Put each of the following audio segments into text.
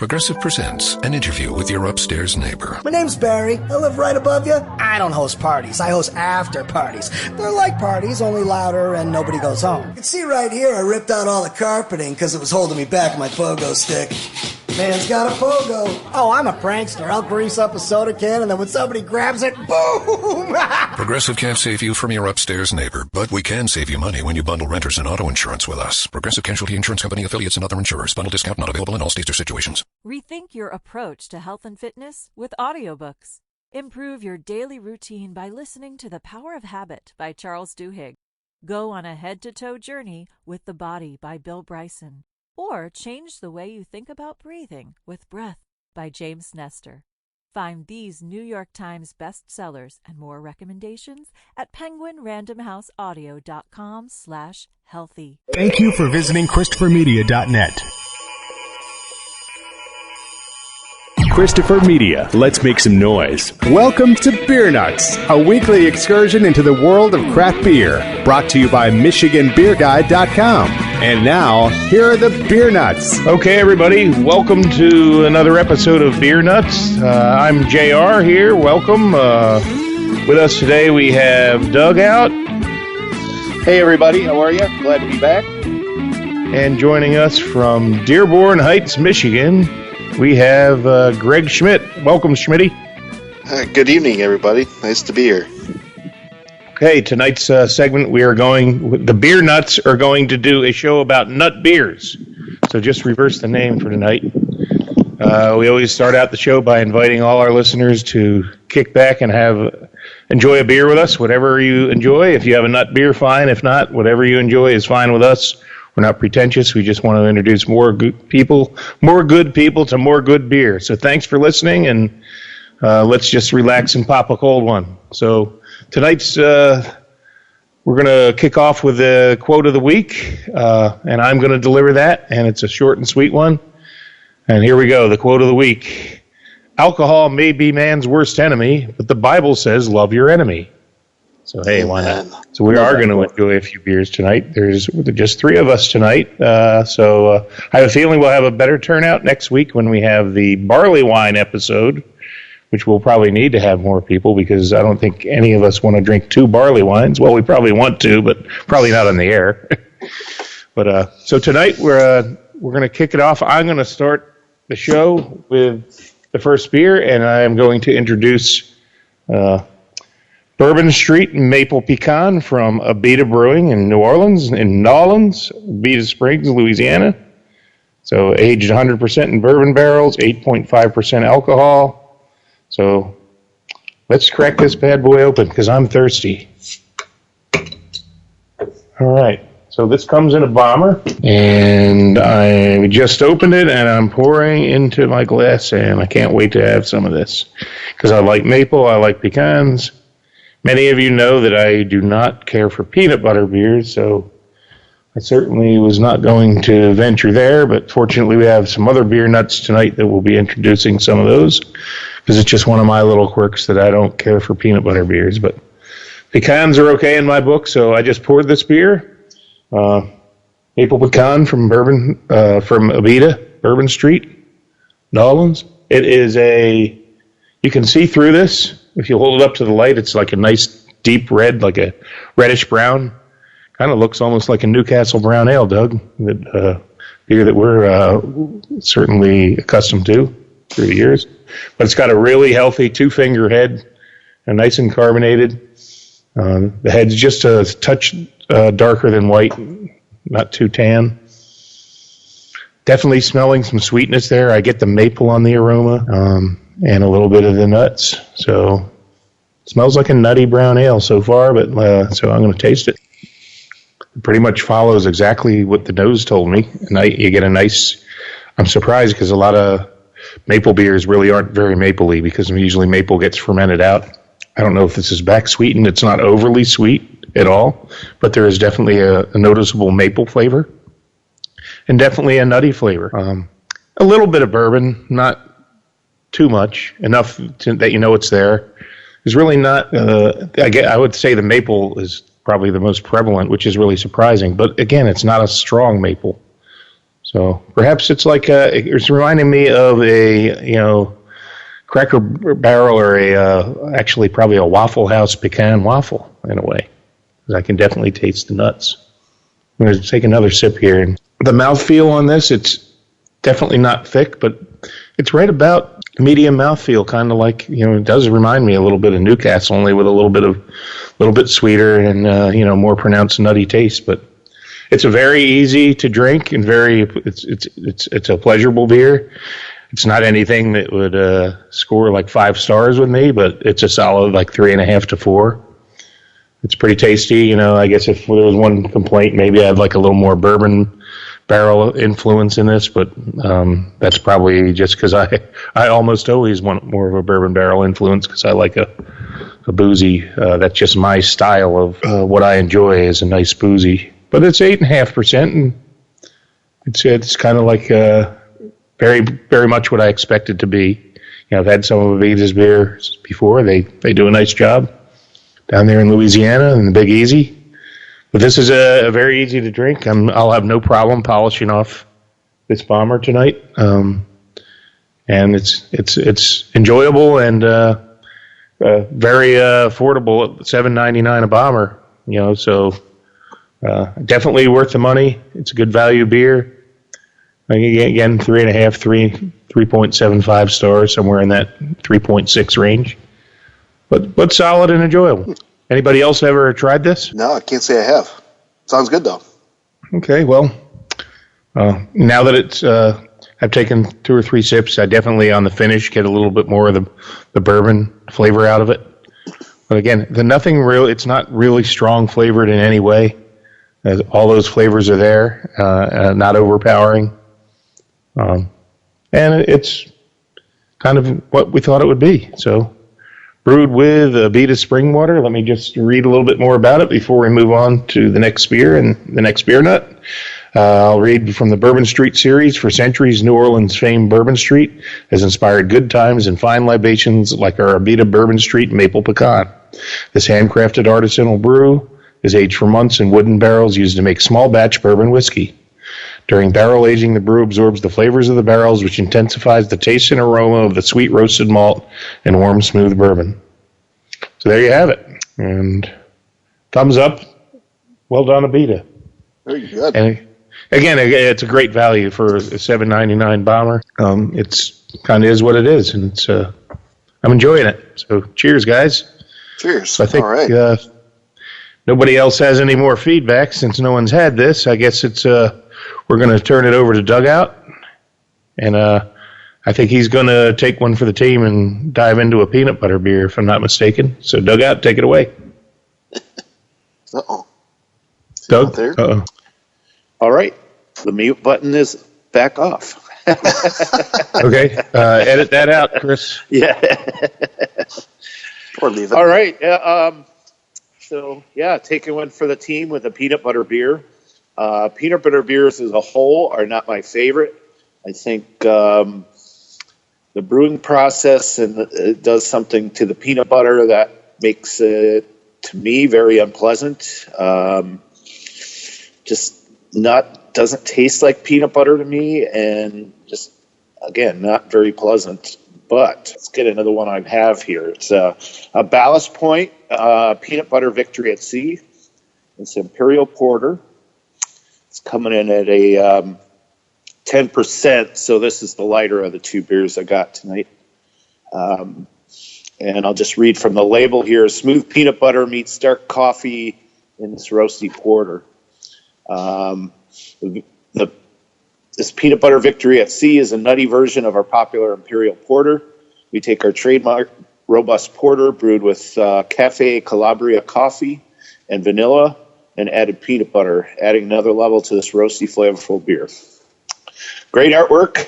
Progressive presents an interview with your upstairs neighbor. My name's Barry. I live right above you. I don't host parties. I host after parties. They're like parties, only louder and nobody goes home. You can see right here I ripped out all the carpeting because it was holding me back with my pogo stick. Man's got a pogo. Oh, I'm a prankster. I'll grease up a soda can and then when somebody grabs it, boom! Progressive can't save you from your upstairs neighbor, but we can save you money when you bundle renters and auto insurance with us. Progressive Casualty Insurance Company, affiliates, and other insurers. Bundle discount not available in all states or situations. Rethink your approach to health and fitness with audiobooks. Improve your daily routine by listening to The Power of Habit by Charles Duhigg. Go on a head-to-toe journey with The Body by Bill Bryson. Or change the way you think about breathing with Breath by James Nestor. Find these New York Times bestsellers and more recommendations at penguinrandomhouseaudio.com/healthy. Thank you for visiting ChristopherMedia.net. Christopher Media, let's make some noise. Welcome to Beer Nuts, a weekly excursion into the world of craft beer, brought to you by MichiganBeerGuide.com. And now, here are the Beer Nuts. Okay, everybody, welcome to another episode of Beer Nuts. I'm JR here, welcome. With us today we have Doug out. Hey, everybody, how are you? Glad to be back. And joining us from Dearborn Heights, Michigan, we have Greg Schmidt. Welcome, Schmitty. Good evening, everybody. Nice to be here. Okay, tonight's segment, the Beer Nuts are going to do a show about nut beers. So just reverse the name for tonight. We always start out the show by inviting all our listeners to kick back and enjoy a beer with us, whatever you enjoy. If you have a nut beer, fine. If not, whatever you enjoy is fine with us. We're not pretentious. We just want to introduce more good people to more good beer. So thanks for listening, and let's just relax and pop a cold one. So tonight's we're going to kick off with the quote of the week, and I'm going to deliver that, and it's a short and sweet one. And here we go, the quote of the week. Alcohol may be man's worst enemy, but the Bible says love your enemy. So, hey, why not? So we are going to enjoy a few beers tonight. There's just three of us tonight. So I have a feeling we'll have a better turnout next week when we have the barley wine episode, which we'll probably need to have more people because I don't think any of us want to drink two barley wines. Well, we probably want to, but probably not on the air. But so tonight we're going to kick it off. I'm going to start the show with the first beer, and I am going to introduce Bourbon Street Maple Pecan from Abita Brewing in Nolens, Abita Springs, Louisiana. So aged 100% in bourbon barrels, 8.5% alcohol. So let's crack this bad boy open because I'm thirsty. All right. So this comes in a bomber, and I just opened it, and I'm pouring into my glass, and I can't wait to have some of this because I like maple, I like pecans. Many of you know that I do not care for peanut butter beers, so I certainly was not going to venture there, but fortunately we have some other beer nuts tonight that will be introducing some of those, because it's just one of my little quirks that I don't care for peanut butter beers, but pecans are okay in my book, so I just poured this beer, Maple Pecan from Abita, Bourbon Street, Nolens. It is you can see through this. If you hold it up to the light, it's like a nice deep red, like a reddish brown. Kind of looks almost like a Newcastle Brown Ale, Doug. Beer that we're certainly accustomed to through the years. But it's got a really healthy two-finger head, and nice and carbonated. The head's just a touch darker than white, not too tan. Definitely smelling some sweetness there. I get the maple on the aroma. And a little bit of the nuts. So it smells like a nutty brown ale so far, but so I'm going to taste it. It pretty much follows exactly what the nose told me. And you get a nice, I'm surprised because a lot of maple beers really aren't very mapley because usually maple gets fermented out. I don't know if this is back sweetened. It's not overly sweet at all, but there is definitely a noticeable maple flavor and definitely a nutty flavor. A little bit of bourbon, not too much, enough that you know it's there. There's really not, I would say the maple is probably the most prevalent, which is really surprising. But again, it's not a strong maple. So perhaps it's like it's reminding me of a Cracker Barrel or actually probably a Waffle House pecan waffle in a way. I can definitely taste the nuts. I'm going to take another sip here. And the mouthfeel on this, it's definitely not thick, but it's right about medium mouthfeel, kind of like, it does remind me a little bit of Newcastle, only with a little bit sweeter and, more pronounced nutty taste. But it's a very easy to drink and it's a pleasurable beer. It's not anything that would score like 5 stars with me, but it's a solid like 3.5 to 4. It's pretty tasty. I guess if there was one complaint, maybe I'd like a little more bourbon barrel influence in this, but that's probably just because I almost always want more of a bourbon barrel influence because I like a boozy. That's just my style of what I enjoy is a nice boozy. But it's 8.5%, and it's kind of like very, very much what I expected to be. I've had some of Avita's beers before. They do a nice job down there in Louisiana in the Big Easy. But this is a very easy to drink. I'll have no problem polishing off this bomber tonight. And it's enjoyable and very affordable at $7.99 a bomber. So definitely worth the money. It's a good value beer. Again, 3.5, 3.75 stars, somewhere in that 3.6 range. But solid and enjoyable. Anybody else ever tried this? No, I can't say I have. Sounds good, though. Okay, well, now that it's I've taken 2 or 3 sips, I definitely on the finish get a little bit more of the bourbon flavor out of it. But again, it's not really strong flavored in any way. All those flavors are there, not overpowering. And it's kind of what we thought it would be. So, brewed with Avita spring water. Let me just read a little bit more about it before we move on to the next beer and the next beer nut. I'll read from the Bourbon Street series. For centuries, New Orleans famed Bourbon Street has inspired good times and fine libations like our Avita Bourbon Street Maple Pecan. This handcrafted artisanal brew is aged for months in wooden barrels used to make small batch bourbon whiskey. During barrel aging, the brew absorbs the flavors of the barrels, which intensifies the taste and aroma of the sweet roasted malt and warm, smooth bourbon. So there you have it. And thumbs up. Well done, Avita. Very good. And again, it's a great value for a $7.99 bomber. It's kind of is what it is, and it's I'm enjoying it. So cheers, guys. Cheers. So I think all right. Nobody else has any more feedback since no one's had this. I guess it's we're going to turn it over to Dugout, and I think he's going to take one for the team and dive into a peanut butter beer, if I'm not mistaken. So Dugout, take it away. Uh-oh. Doug? There? Uh-oh. All right. The mute button is back off. Okay. Edit that out, Chris. Yeah. Or leave it. All right. Taking one for the team with a peanut butter beer. Peanut butter beers as a whole are not my favorite. I think the brewing process it does something to the peanut butter that makes it, to me, very unpleasant. Doesn't taste like peanut butter to me, and just, again, not very pleasant. But let's get into the one I have here. It's a Ballast Point Peanut Butter Victory at Sea. It's Imperial Porter. It's coming in at a 10%, so this is the lighter of the 2 beers I got tonight. And I'll just read from the label here. Smooth peanut butter meets dark coffee in this roasty porter. This Peanut Butter Victory at Sea is a nutty version of our popular Imperial Porter. We take our trademark robust porter brewed with Cafe Calabria coffee and vanilla and added peanut butter, adding another level to this roasty, flavorful beer. Great artwork.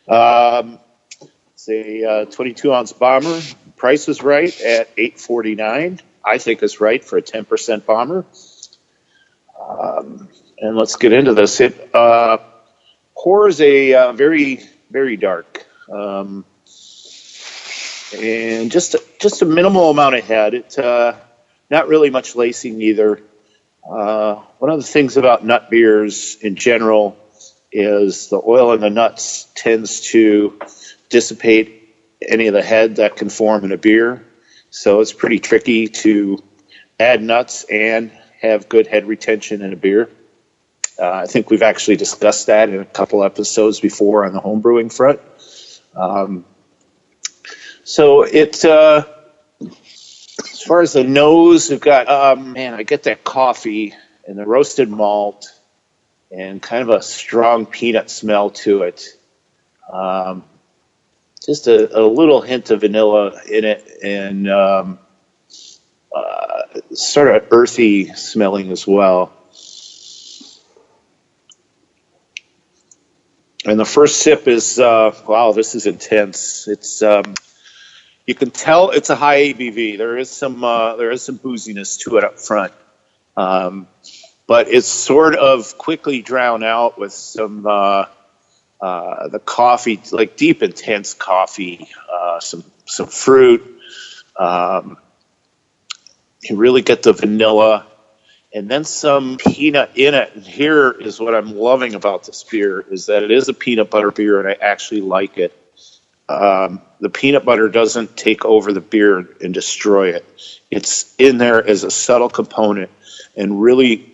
It's a 22-ounce bomber. Price is right at $8.49. I think it's right for a 10% bomber. And let's get into this. It pours a very, very dark, and just a minimal amount of head. It's not really much lacing either. One of the things about nut beers in general is the oil in the nuts tends to dissipate any of the head that can form in a beer. So it's pretty tricky to add nuts and have good head retention in a beer. I think we've actually discussed that in a couple episodes before on the homebrewing front. So it, as far as the nose, we've got, I get that coffee and the roasted malt and kind of a strong peanut smell to it. Just a little hint of vanilla in it, and sort of earthy smelling as well. And the first sip is, wow, this is intense. It's, you can tell it's a high ABV. There is some booziness to it up front. But it's sort of quickly drowned out with some, the coffee, like deep, intense coffee, some fruit. You really get the vanilla, and then some peanut in it. And here is what I'm loving about this beer, is that it is a peanut butter beer, and I actually like it. The peanut butter doesn't take over the beer and destroy it. It's in there as a subtle component and really,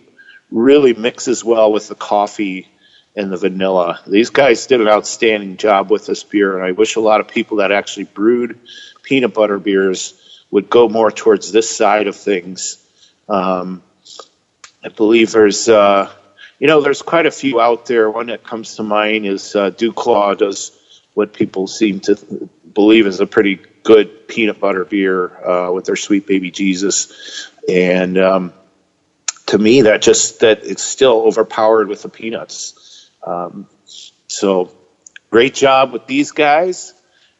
really mixes well with the coffee and the vanilla. These guys did an outstanding job with this beer, and I wish a lot of people that actually brewed peanut butter beers would go more towards this side of things. I believe there's quite a few out there. One that comes to mind is DuClaw does what people seem to believe is a pretty good peanut butter beer with their Sweet Baby Jesus. And to me, that it's still overpowered with the peanuts. So great job with these guys.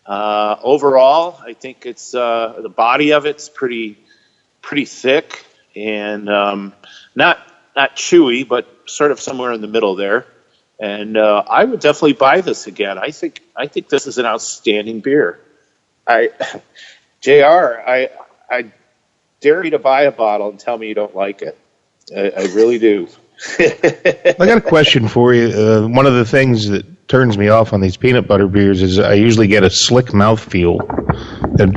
Overall, I think it's the body of it's pretty thick and not chewy, but sort of somewhere in the middle there. And I would definitely buy this again. I think this is an outstanding beer. JR, I dare you to buy a bottle and tell me you don't like it. I really do. I got a question for you. One of the things that turns me off on these peanut butter beers is I usually get a slick mouthfeel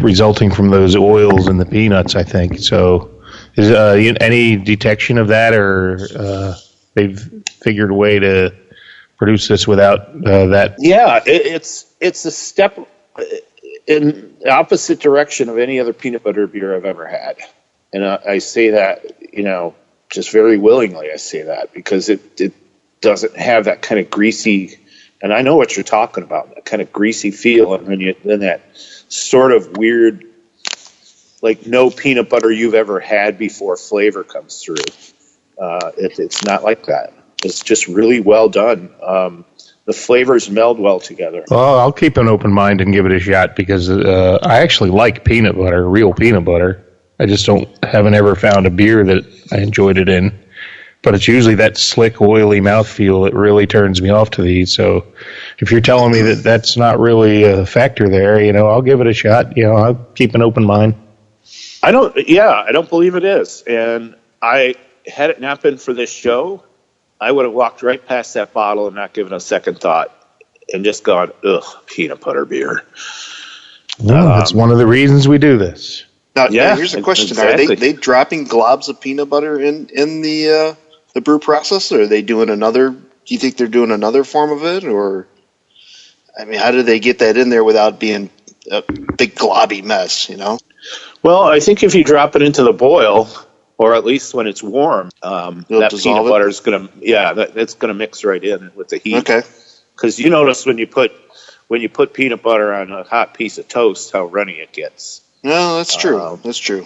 resulting from those oils and the peanuts, I think. So is any detection of that, or they've figured a way to produce this without that? Yeah, it's a step in the opposite direction of any other peanut butter beer I've ever had. And I say that, just very willingly I say that, because it doesn't have that kind of greasy, and I know what you're talking about, that kind of greasy feel, and then that sort of weird, like no peanut butter you've ever had before flavor comes through. It's not like that. It's just really well done. The flavors meld well together. Well, I'll keep an open mind and give it a shot, because I actually like peanut butter, real peanut butter. I just haven't ever found a beer that I enjoyed it in. But it's usually that slick, oily mouthfeel that really turns me off to these. So if you're telling me that that's not really a factor there, I'll give it a shot. I'll keep an open mind. I don't believe it is. And had it not been for this show, I would have walked right past that bottle and not given a second thought and just gone, ugh, peanut butter beer. Well, that's one of the reasons we do this. Now, here's a question. Exactly. Are they dropping globs of peanut butter in the brew process, or are they doing another? Do you think they're doing another form of it, or how do they get that in there without being a big globby mess? Well, I think if you drop it into the boil, or at least when it's warm, that peanut butter is it's gonna mix right in with the heat. Okay. Because you notice when you put peanut butter on a hot piece of toast, how runny it gets. No, that's true. That's true.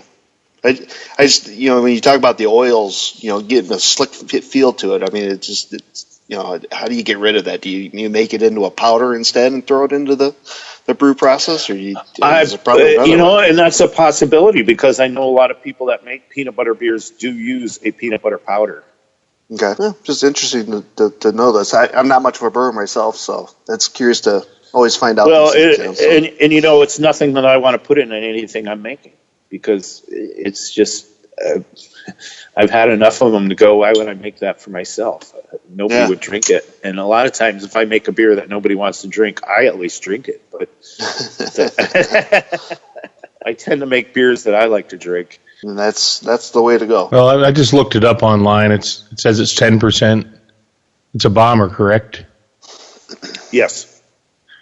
I just, when you talk about the oils, getting a slick feel to it. It's how do you get rid of that? Do you make it into a powder instead and throw it into the brew process, or and that's a possibility, because I know a lot of people that make peanut butter beers do use a peanut butter powder. Okay, just interesting to know this. I'm not much of a brewer myself, so that's curious to always find out. Well, it's nothing that I want to put in anything I'm making, because it's just I've had enough of them to go, why would I make that for myself? Nobody would drink it. And a lot of times if I make a beer that nobody wants to drink, I at least drink it. But I tend to make beers that I like to drink. And that's the way to go. Well, I just looked it up online. It says it's 10%. It's a bomber, correct? Yes.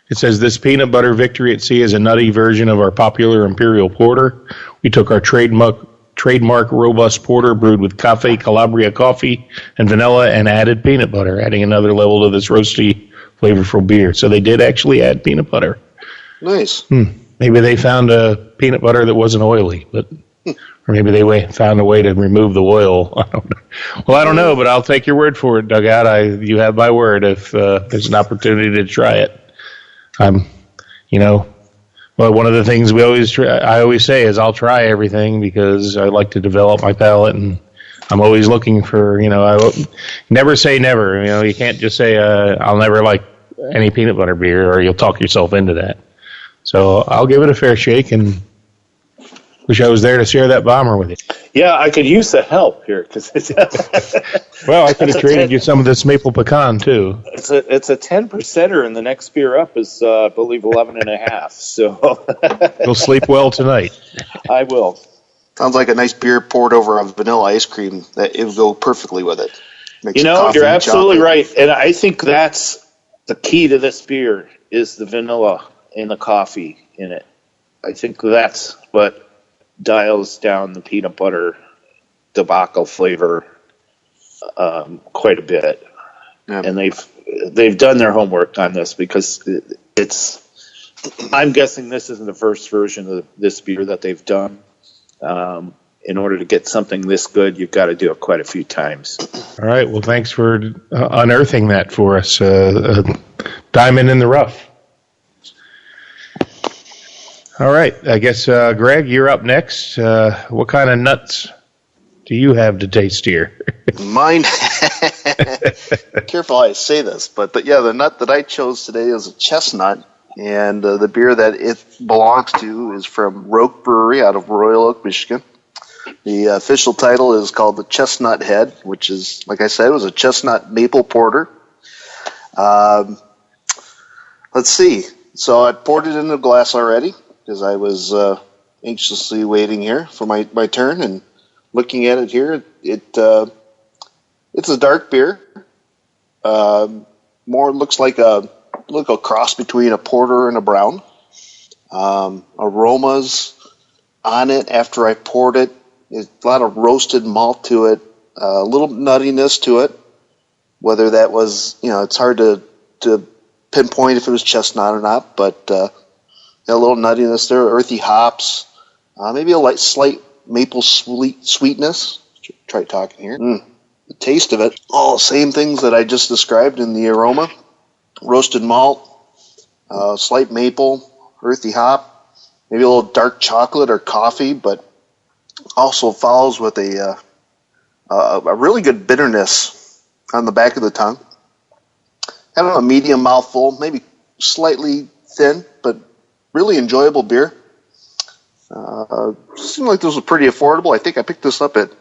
It says this peanut butter victory at sea is a nutty version of our popular Imperial Porter. We took our trademark robust porter brewed with Cafe Calabria coffee and vanilla and added peanut butter, adding another level to this roasty, flavorful beer. So they did actually add peanut butter. Nice. Maybe they found a peanut butter that wasn't oily, or maybe they found a way to remove the oil. I don't know. Well, I don't know, but I'll take your word for it, Dugout. You have my word if there's an opportunity to try it. Well, one of the things I always say is I'll try everything because I like to develop my palate, and I'm always looking for, I never say never. You can't just say I'll never like any peanut butter beer, or you'll talk yourself into that. So I'll give it a fair shake, and wish I was there to share that bomber with you. Yeah, I could use the help here because well, I could have traded you some of this maple pecan too. It's a 10%er, and the next beer up is I believe 11.5. So you'll sleep well tonight. I will. Sounds like a nice beer poured over a vanilla ice cream. That it would go perfectly with it. You're absolutely right, and I think that's the key to this beer is the vanilla and the coffee in it. I think that's what dials down the peanut butter debacle flavor quite a bit. Yeah. And they've done their homework on this because I'm guessing this isn't the first version of this beer that they've done. In order to get something this good, you've got to do it quite a few times. All right. Well, thanks for unearthing that for us. Diamond in the rough. All right. I guess, Greg, you're up next. What kind of nuts do you have to taste here? Mine. Careful how I say this, but the nut that I chose today is a chestnut, and the beer that it belongs to is from Roque Brewery out of Royal Oak, Michigan. The official title is called the Chestnut Head, which is, like I said, it was a chestnut maple porter. Let's see. So I poured it in a glass already because I was anxiously waiting here for my turn, and looking at it here, it's a dark beer. More looks like a cross between a porter and a brown. Aromas on it after I poured it. There's a lot of roasted malt to it, a little nuttiness to it. Whether that was, it's hard to pinpoint if it was chestnut or not, but a little nuttiness there, earthy hops, maybe a slight maple sweetness. Try talking here. The taste of it, all the same things that I just described in the aroma. Roasted malt, slight maple, earthy hop, maybe a little dark chocolate or coffee, but also follows with a really good bitterness on the back of the tongue. Kind of a medium mouthful, maybe slightly thin, but really enjoyable beer. Seemed like this was pretty affordable. I think I picked this up at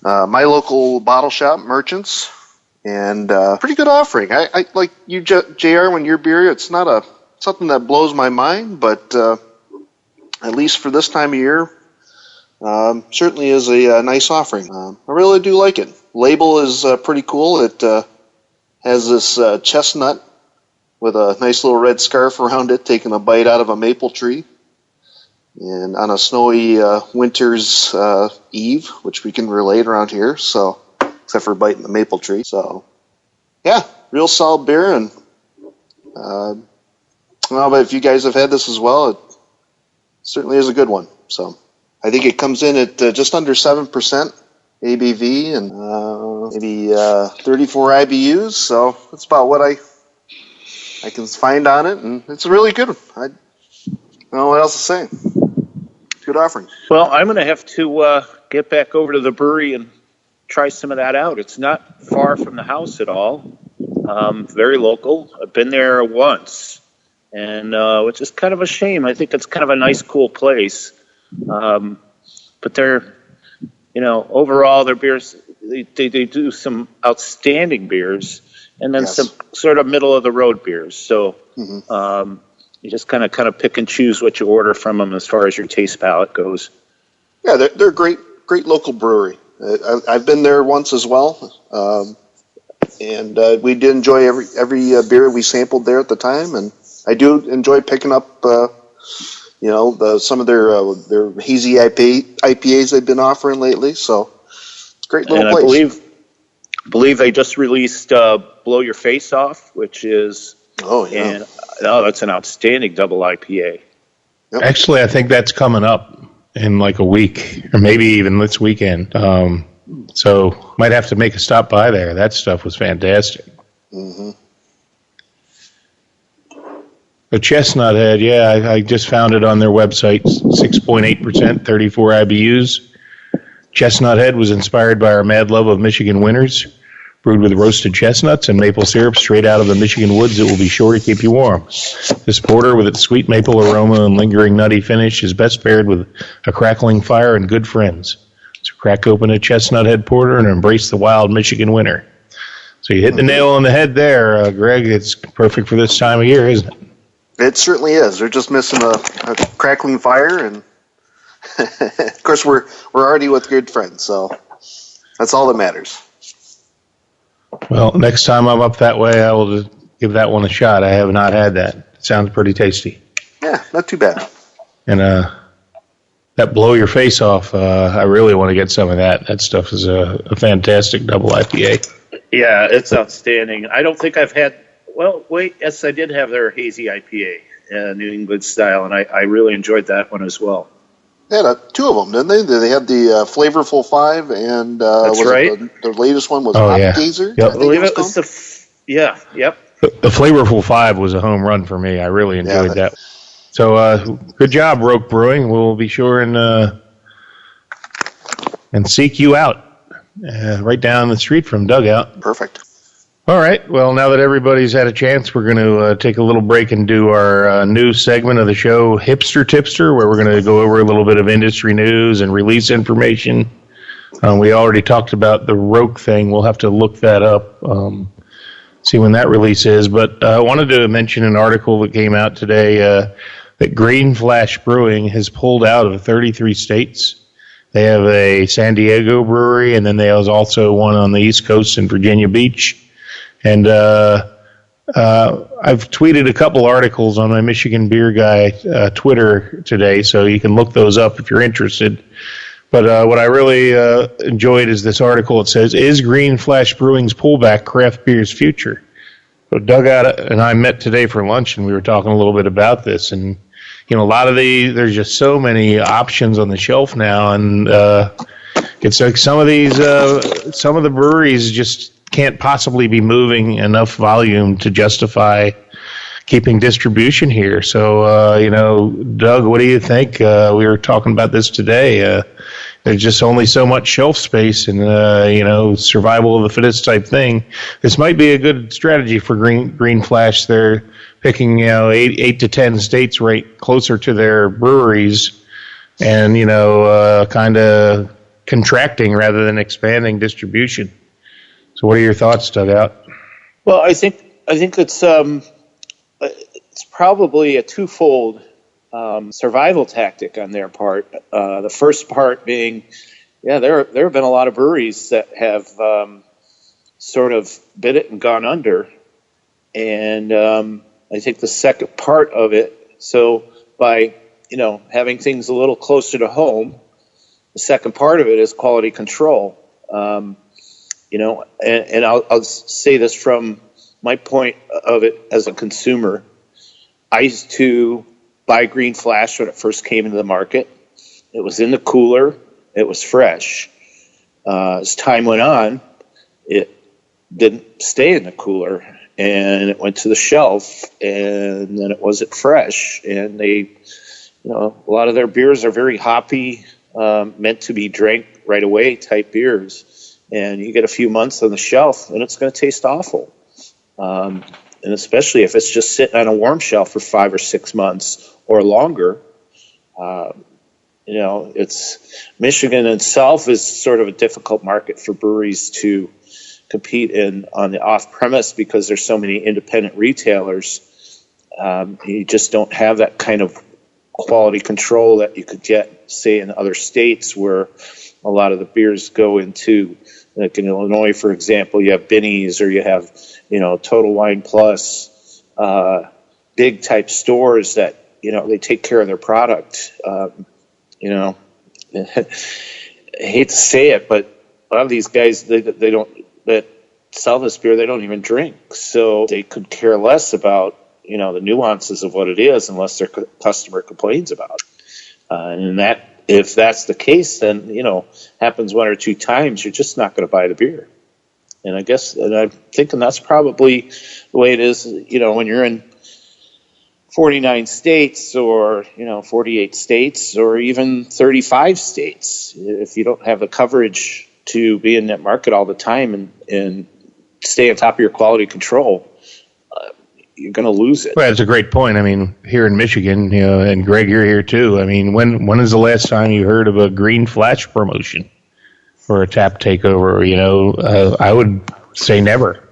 my local bottle shop, Merchants, and pretty good offering. I like you, JR, when your beer, it's not something that blows my mind, but at least for this time of year, certainly is a nice offering. I really do like it. Label is pretty cool. It has this chestnut with a nice little red scarf around it, taking a bite out of a maple tree. And on a snowy winter's eve, which we can relate around here, so except for biting the maple tree. So, yeah, real solid beer. And I don't know, but if you guys have had this as well, it certainly is a good one. So I think it comes in at just under 7% ABV and maybe 34 IBUs. So that's about what I can find on it, and it's a really good one. I don't know what else to say. Good offering. Well, I'm going to have to get back over to the brewery and try some of that out. It's not far from the house at all. Very local. I've been there once, and which is kind of a shame. I think it's kind of a nice, cool place. But they're overall their beers, they do some outstanding beers, and then some sort of middle of the road beers. So you just kind of pick and choose what you order from them as far as your taste palette goes. Yeah, they're a great local brewery. I've been there once as well, and we did enjoy every beer we sampled there at the time. And I do enjoy picking up, some of their hazy IPAs they've been offering lately. So it's a great little place. I believe they just released Blow Your Face Off, which is that's an outstanding double IPA. Yep. Actually, I think that's coming up in like a week, or maybe even this weekend. So might have to make a stop by there. That stuff was fantastic. Mm-hmm. The Chestnut Head, I just found it on their website, 6.8%, 34 IBUs. Chestnut Head was inspired by our mad love of Michigan winters, brewed with roasted chestnuts and maple syrup straight out of the Michigan woods. It will be sure to keep you warm. This porter, with its sweet maple aroma and lingering nutty finish, is best paired with a crackling fire and good friends. So crack open a Chestnut Head porter and embrace the wild Michigan winter. So you hit the nail on the head there, Greg. It's perfect for this time of year, isn't it? It certainly is. They're just missing a crackling fire, and of course we're already with good friends, so that's all that matters. Well, next time I'm up that way, I will just give that one a shot. I have not had that. It sounds pretty tasty. Yeah, not too bad. And that Blow Your Face Off, I really want to get some of that. That stuff is a fantastic double IPA. Yeah, it's outstanding. I don't think I've had... Well, yes, I did have their hazy IPA, New England style, and I really enjoyed that one as well. They had two of them, didn't they? They had the Flavorful 5, and that's right. The latest one was Hop Gazer. Yep. I believe it was yep. The Flavorful 5 was a home run for me. I really enjoyed that. So good job, Roke Brewing. We'll be sure and seek you out right down the street from Dugout. Perfect. All right. Well, now that everybody's had a chance, we're going to take a little break and do our new segment of the show, Hipster Tipster, where we're going to go over a little bit of industry news and release information. We already talked about the Roke thing. We'll have to look that up, see when that release is. But I wanted to mention an article that came out today that Green Flash Brewing has pulled out of 33 states. They have a San Diego brewery, and then there's also one on the East Coast in Virginia Beach. And I've tweeted a couple articles on my Michigan Beer Guy Twitter today, so you can look those up if you're interested. But what I really enjoyed is this article. It says, "Is Green Flash Brewing's pullback craft beer's future?" So Dugout and I met today for lunch, and we were talking a little bit about this. And, a lot of there's just so many options on the shelf now, and it's like some of the breweries just can't possibly be moving enough volume to justify keeping distribution here. So, Doug, what do you think? We were talking about this today. There's just only so much shelf space and, survival of the fittest type thing. This might be a good strategy for Green Flash. They're picking, 8 to 10 states right closer to their breweries and, kind of contracting rather than expanding distribution. So what are your thoughts, Dugout? Well, I think it's probably a twofold survival tactic on their part. The first part being, there have been a lot of breweries that have sort of bit it and gone under. And I think the second part of it, so by, having things a little closer to home, the second part of it is quality control. And I'll say this from my point of it as a consumer. I used to buy Green Flash when it first came into the market. It was in the cooler. It was fresh. As time went on, it didn't stay in the cooler, and it went to the shelf, and then it wasn't fresh. And they, a lot of their beers are very hoppy, meant to be drank right away type beers. And you get a few months on the shelf, and it's going to taste awful. And especially if it's just sitting on a warm shelf for 5 or 6 months or longer, it's Michigan itself is sort of a difficult market for breweries to compete in on the off-premise because there's so many independent retailers. You just don't have that kind of quality control that you could get, say, in other states where a lot of the beers go into, like in Illinois, for example, you have Binny's or you have, Total Wine Plus, big type stores that, they take care of their product. I hate to say it, but a lot of these guys, that sell this beer, they don't even drink. So they could care less about, the nuances of what it is unless their customer complains about it. And if that's the case, then, happens one or two times, you're just not going to buy the beer. And I'm thinking that's probably the way it is, when you're in 49 states or, 48 states or even 35 states. If you don't have the coverage to be in that market all the time and stay on top of your quality control, you're going to lose it. Well, that's a great point. I mean, here in Michigan, and Greg, you're here too. I mean, when is the last time you heard of a Green Flash promotion or a tap takeover? I would say never.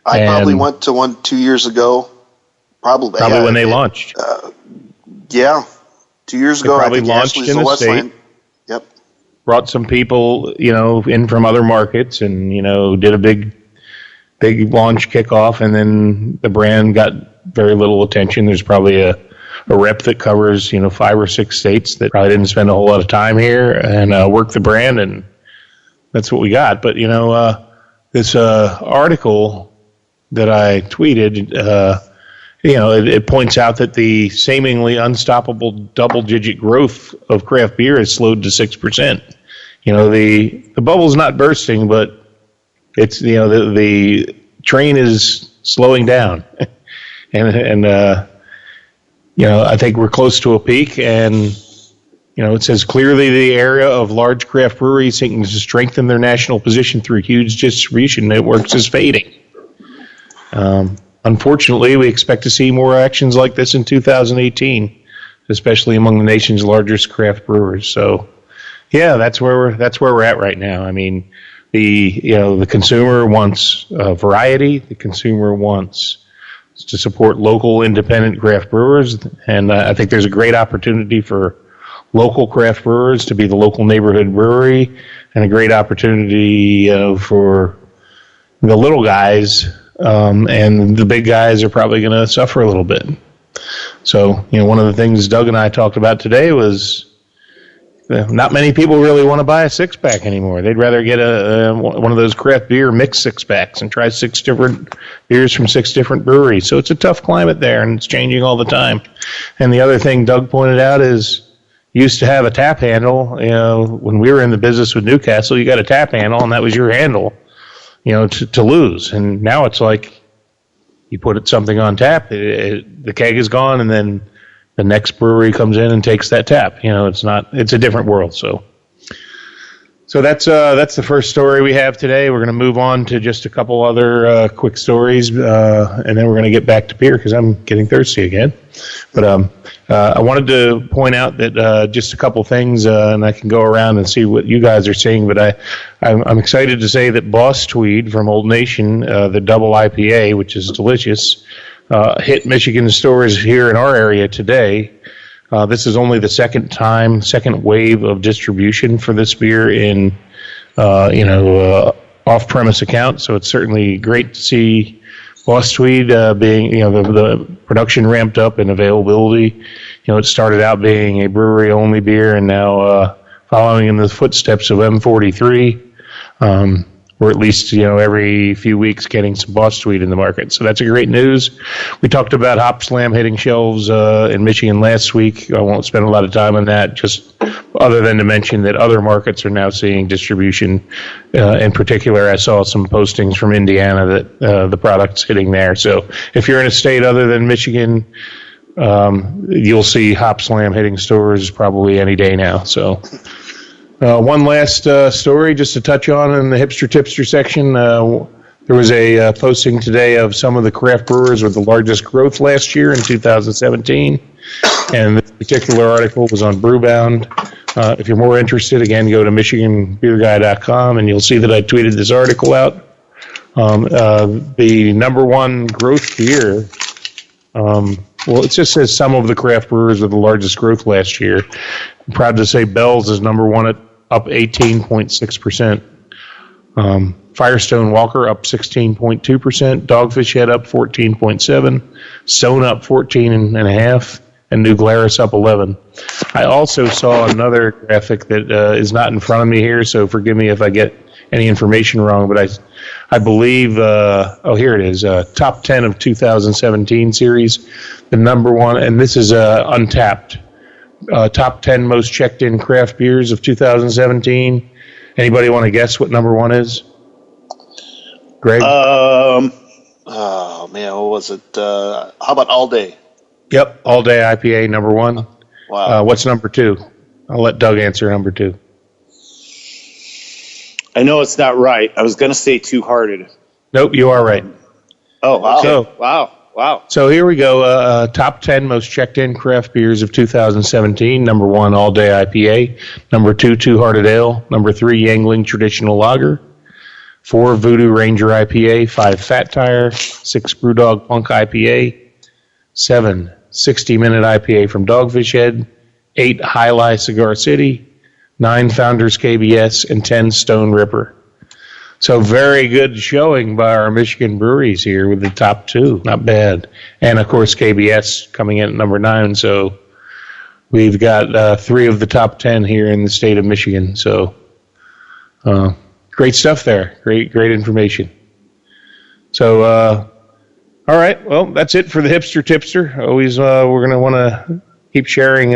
I probably went to one 2 years ago. Probably when they launched. 2 years ago. Probably launched in the state. Yep. Brought some people, in from other markets, and did a big launch kickoff, and then the brand got very little attention. There's probably a rep that covers 5 or 6 states that probably didn't spend a whole lot of time here and work the brand, and that's what we got. But this article that I tweeted. It points out that the seemingly unstoppable double-digit growth of craft beer has slowed to 6%. The bubble's not bursting, but it's the train is slowing down, and I think we're close to a peak. And it says clearly the area of large craft breweries seeking to strengthen their national position through huge distribution networks is fading. Unfortunately, we expect to see more actions like this in 2018, especially among the nation's largest craft brewers. So, yeah, that's where we're at right now. I mean, the consumer wants variety. The consumer wants to support local independent craft brewers, and I think there's a great opportunity for local craft brewers to be the local neighborhood brewery, and a great opportunity for the little guys. And the big guys are probably going to suffer a little bit. So, one of the things Doug and I talked about today was not many people really want to buy a 6-pack anymore. They'd rather get one of those craft beer mixed 6-packs and try 6 different beers from 6 different breweries. So it's a tough climate there, and it's changing all the time. And the other thing Doug pointed out is you used to have a tap handle. When we were in the business with Newcastle, you got a tap handle, and that was your handle. To lose. And now it's like you put something on tap, the keg is gone, and then the next brewery comes in and takes that tap. It's a different world. So that's the first story we have today. We're going to move on to just a couple other quick stories, and then we're going to get back to beer because I'm getting thirsty again. But I wanted to point out that just a couple things, and I can go around and see what you guys are seeing. But I'm excited to say that Boss Tweed from Old Nation, the double IPA, which is delicious, hit Michigan stores here in our area today. This is only the second wave of distribution for this beer in, off-premise account. So it's certainly great to see Boss Tweed being, the production ramped up and availability. It started out being a brewery-only beer, and now following in the footsteps of M43. Or at least, every few weeks getting some Boss Tweed in the market. So that's a great news. We talked about Hop Slam hitting shelves in Michigan last week. I won't spend a lot of time on that, just other than to mention that other markets are now seeing distribution. In particular, I saw some postings from Indiana that the product's hitting there. So if you're in a state other than Michigan, you'll see Hop Slam hitting stores probably any day now. So... one last story just to touch on in the Hipster Tipster section. There was a posting today of some of the craft brewers with the largest growth last year in 2017. And this particular article was on Brewbound. If you're more interested, again, go to MichiganBeerGuy.com, and you'll see that I tweeted this article out. The number one growth beer, well, it just says some of the craft brewers with the largest growth last year. I'm proud to say Bell's is number one at up 18.6%. Firestone Walker up 16.2%. Dogfish Head up 14.7%. Stone up 14.5%. And New Glarus up 11%. I also saw another graphic that is not in front of me here, so forgive me if I get any information wrong, but I believe, here it is, top 10 of 2017 series, the number one, and this is Untapped, top 10 most checked-in craft beers of 2017. Anybody want to guess what number one is? Greg? Oh, man, what was it? How about All Day? Yep, All Day IPA, number one. Wow. What's number two? I'll let Doug answer number two. I know it's not right. I was going to say Two Hearted. Nope, you are right. Oh, wow. So, Wow. So here we go. Top 10 most checked-in craft beers of 2017. Number one, All Day IPA. Number two, Two Hearted Ale. Number three, Yangling Traditional Lager. 4, Voodoo Ranger IPA. 5, Fat Tire. 6, Brewdog Punk IPA. 7, 60-minute IPA from Dogfish Head. 8, High Lie Cigar City. 9, Founders KBS. And 10, Stone Ripper. So very good showing by our Michigan breweries here with the top two. Not bad. And, of course, KBS coming in at number 9. So we've got 3 of the top 10 here in the state of Michigan. So great stuff there. Great information. So, all right. Well, that's it for the Hipster Tipster. Always we're going to want to keep sharing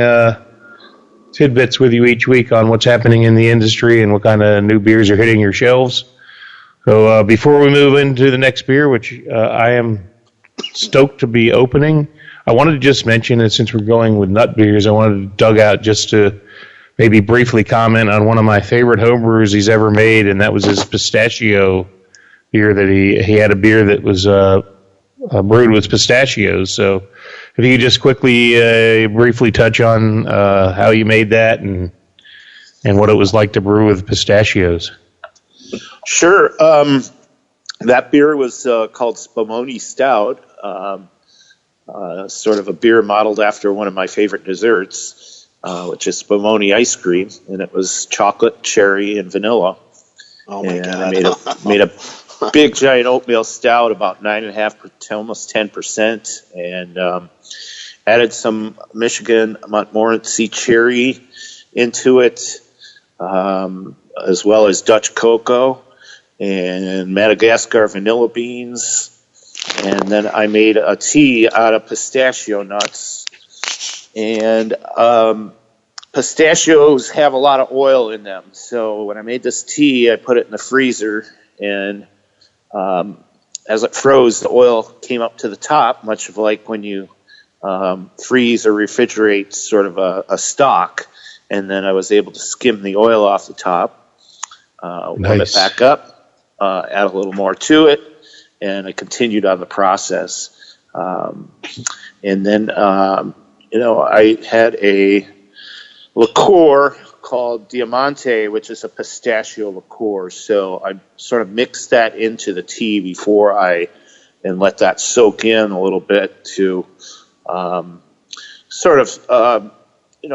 tidbits with you each week on what's happening in the industry and what kind of new beers are hitting your shelves. So before we move into the next beer, which I am stoked to be opening, I wanted to just mention that since we're going with nut beers, I wanted Doug out just to maybe briefly comment on one of my favorite homebrews he's ever made, and that was his pistachio beer. That he had a beer that was brewed with pistachios. So if you could just quickly, briefly touch on how you made that and what it was like to brew with pistachios. Sure. That beer was called Spumoni Stout, sort of a beer modeled after one of my favorite desserts, which is Spumoni ice cream, and it was chocolate, cherry, and vanilla. Oh my God! I made a big giant oatmeal stout, about 9.5% to almost 10%, and added some Michigan Montmorency cherry into it, as well as Dutch cocoa and Madagascar vanilla beans. And then I made a tea out of pistachio nuts. And pistachios have a lot of oil in them. So when I made this tea, I put it in the freezer. And as it froze, the oil came up to the top, much of like when you freeze or refrigerate sort of a stock. And then I was able to skim the oil off the top, warm it back up, add a little more to it, and I continued on the process. And then, I had a liqueur called Diamante, which is a pistachio liqueur. So I sort of mixed that into the tea before and let that soak in a little bit to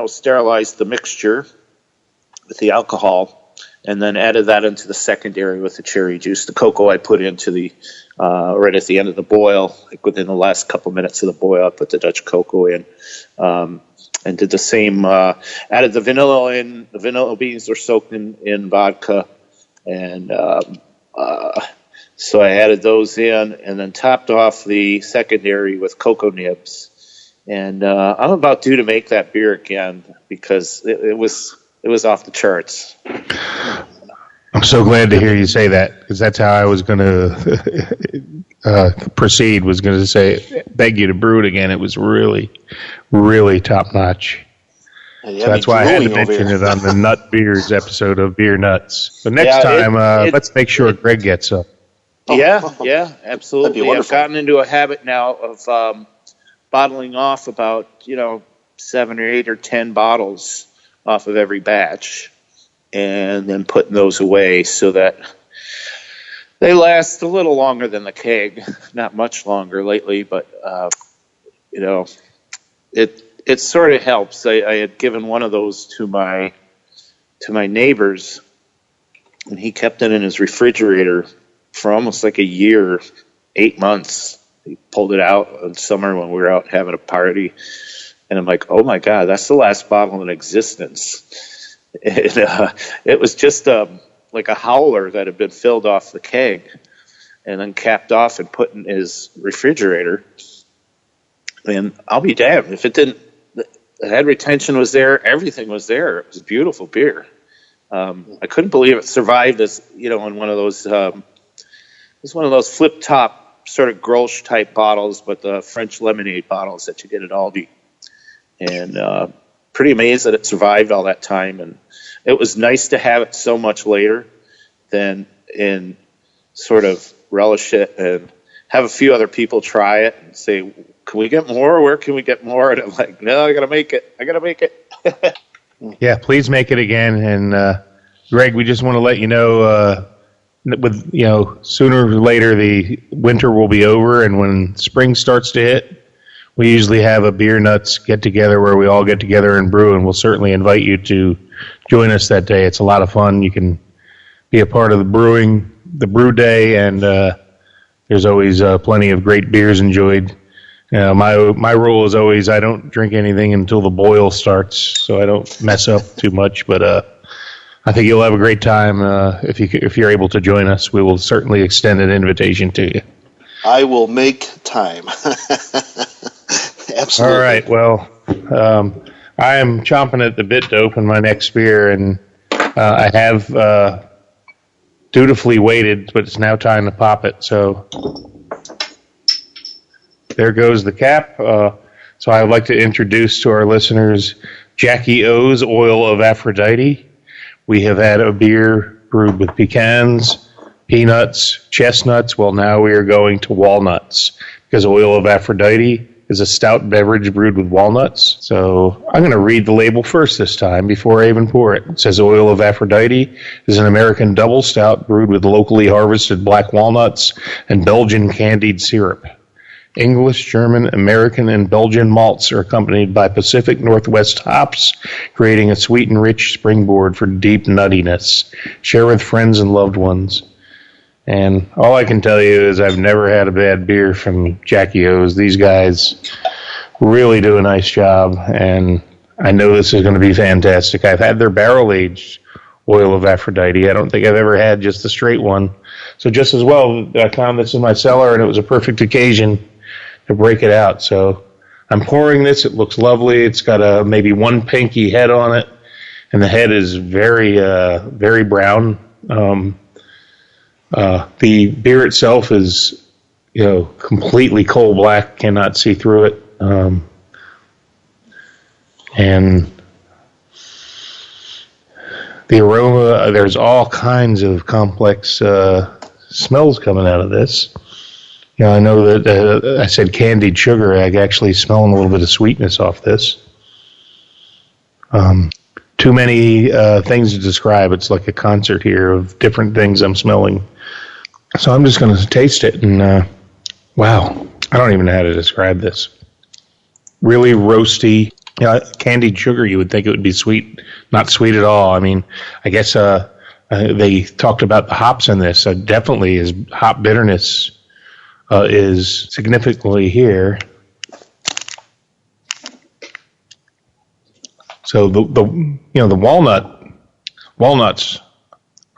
sterilize the mixture with the alcohol, and then added that into the secondary with the cherry juice. The cocoa I put into the right at the end of the boil, like within the last couple minutes of the boil. I put the Dutch cocoa in, and did the same. Added the vanilla in. The vanilla beans are soaked in vodka, and so I added those in, and then topped off the secondary with cocoa nibs. And I'm about due to make that beer again because it was off the charts. I'm so glad to hear you say that, because that's how I was going to proceed. Was going to say, beg you to brew it again. It was really, really top notch. So that's why I had to mention it on the Nut Beers episode of Beer Nuts. But next time, let's make sure Greg gets up. Yeah, absolutely. I've gotten into a habit now of bottling off about, 7 or 8 or 10 bottles off of every batch, and then putting those away so that they last a little longer than the keg. Not much longer lately, but it sort of helps. I had given one of those to my neighbors, and he kept it in his refrigerator for almost like a year, 8 months. He pulled it out in summer when we were out having a party, and I'm like, oh my God, that's the last bottle in existence. It was just like a howler that had been filled off the keg and then capped off and put in his refrigerator. And I'll be damned if it didn't. The head retention was there. Everything was there. It was beautiful beer. I couldn't believe it survived as, in one of those. It was one of those flip top sort of Grolsch type bottles, but the French lemonade bottles that you get at Aldi. And pretty amazed that it survived all that time. And it was nice to have it so much later than in sort of relish it and have a few other people try it and say, can we get more? Where can we get more? And I'm like, no, I got to make it. Yeah, please make it again. And Greg, we just want to let you know, sooner or later the winter will be over, and when spring starts to hit, we usually have a Beer Nuts get together where we all get together and brew, and we'll certainly invite you to join us that day. It's a lot of fun. You can be a part of the brew day, and there's always plenty of great beers enjoyed. My rule is always I don't drink anything until the boil starts, so I don't mess up too much. But I think you'll have a great time if you're able to join us. We will certainly extend an invitation to you. I will make time. Absolutely. All right. Well, I am chomping at the bit to open my next beer, and I have dutifully waited, but it's now time to pop it. So there goes the cap. So I would like to introduce to our listeners Jackie O's Oil of Aphrodite. We have had a beer brewed with pecans, peanuts, chestnuts. Well, now we are going to walnuts because Oil of Aphrodite is a stout beverage brewed with walnuts. So I'm going to read the label first this time before I even pour it. It says Oil of Aphrodite is an American double stout brewed with locally harvested black walnuts and Belgian candied syrup. English, German, American, and Belgian malts are accompanied by Pacific Northwest hops, creating a sweet and rich springboard for deep nuttiness. Share with friends and loved ones. And all I can tell you is I've never had a bad beer from Jackie O's. These guys really do a nice job, and I know this is going to be fantastic. I've had their barrel-aged Oil of Aphrodite. I don't think I've ever had just the straight one. So just as well, I found this in my cellar, and it was a perfect occasion to break it out. So I'm pouring this. It looks lovely. It's got maybe one pinky head on it, and the head is very, very brown. The beer itself is, completely coal black. Cannot see through it. And the aroma, there's all kinds of complex smells coming out of this. I know that I said candied sugar. I actually smelling a little bit of sweetness off this. Too many things to describe. It's like a concert here of different things I'm smelling. So I'm just going to taste it, and wow, I don't even know how to describe this. Really roasty. Candied sugar, you would think it would be sweet. Not sweet at all. I mean, I guess they talked about the hops in this. Definitely his hop bitterness is significantly here. So the walnuts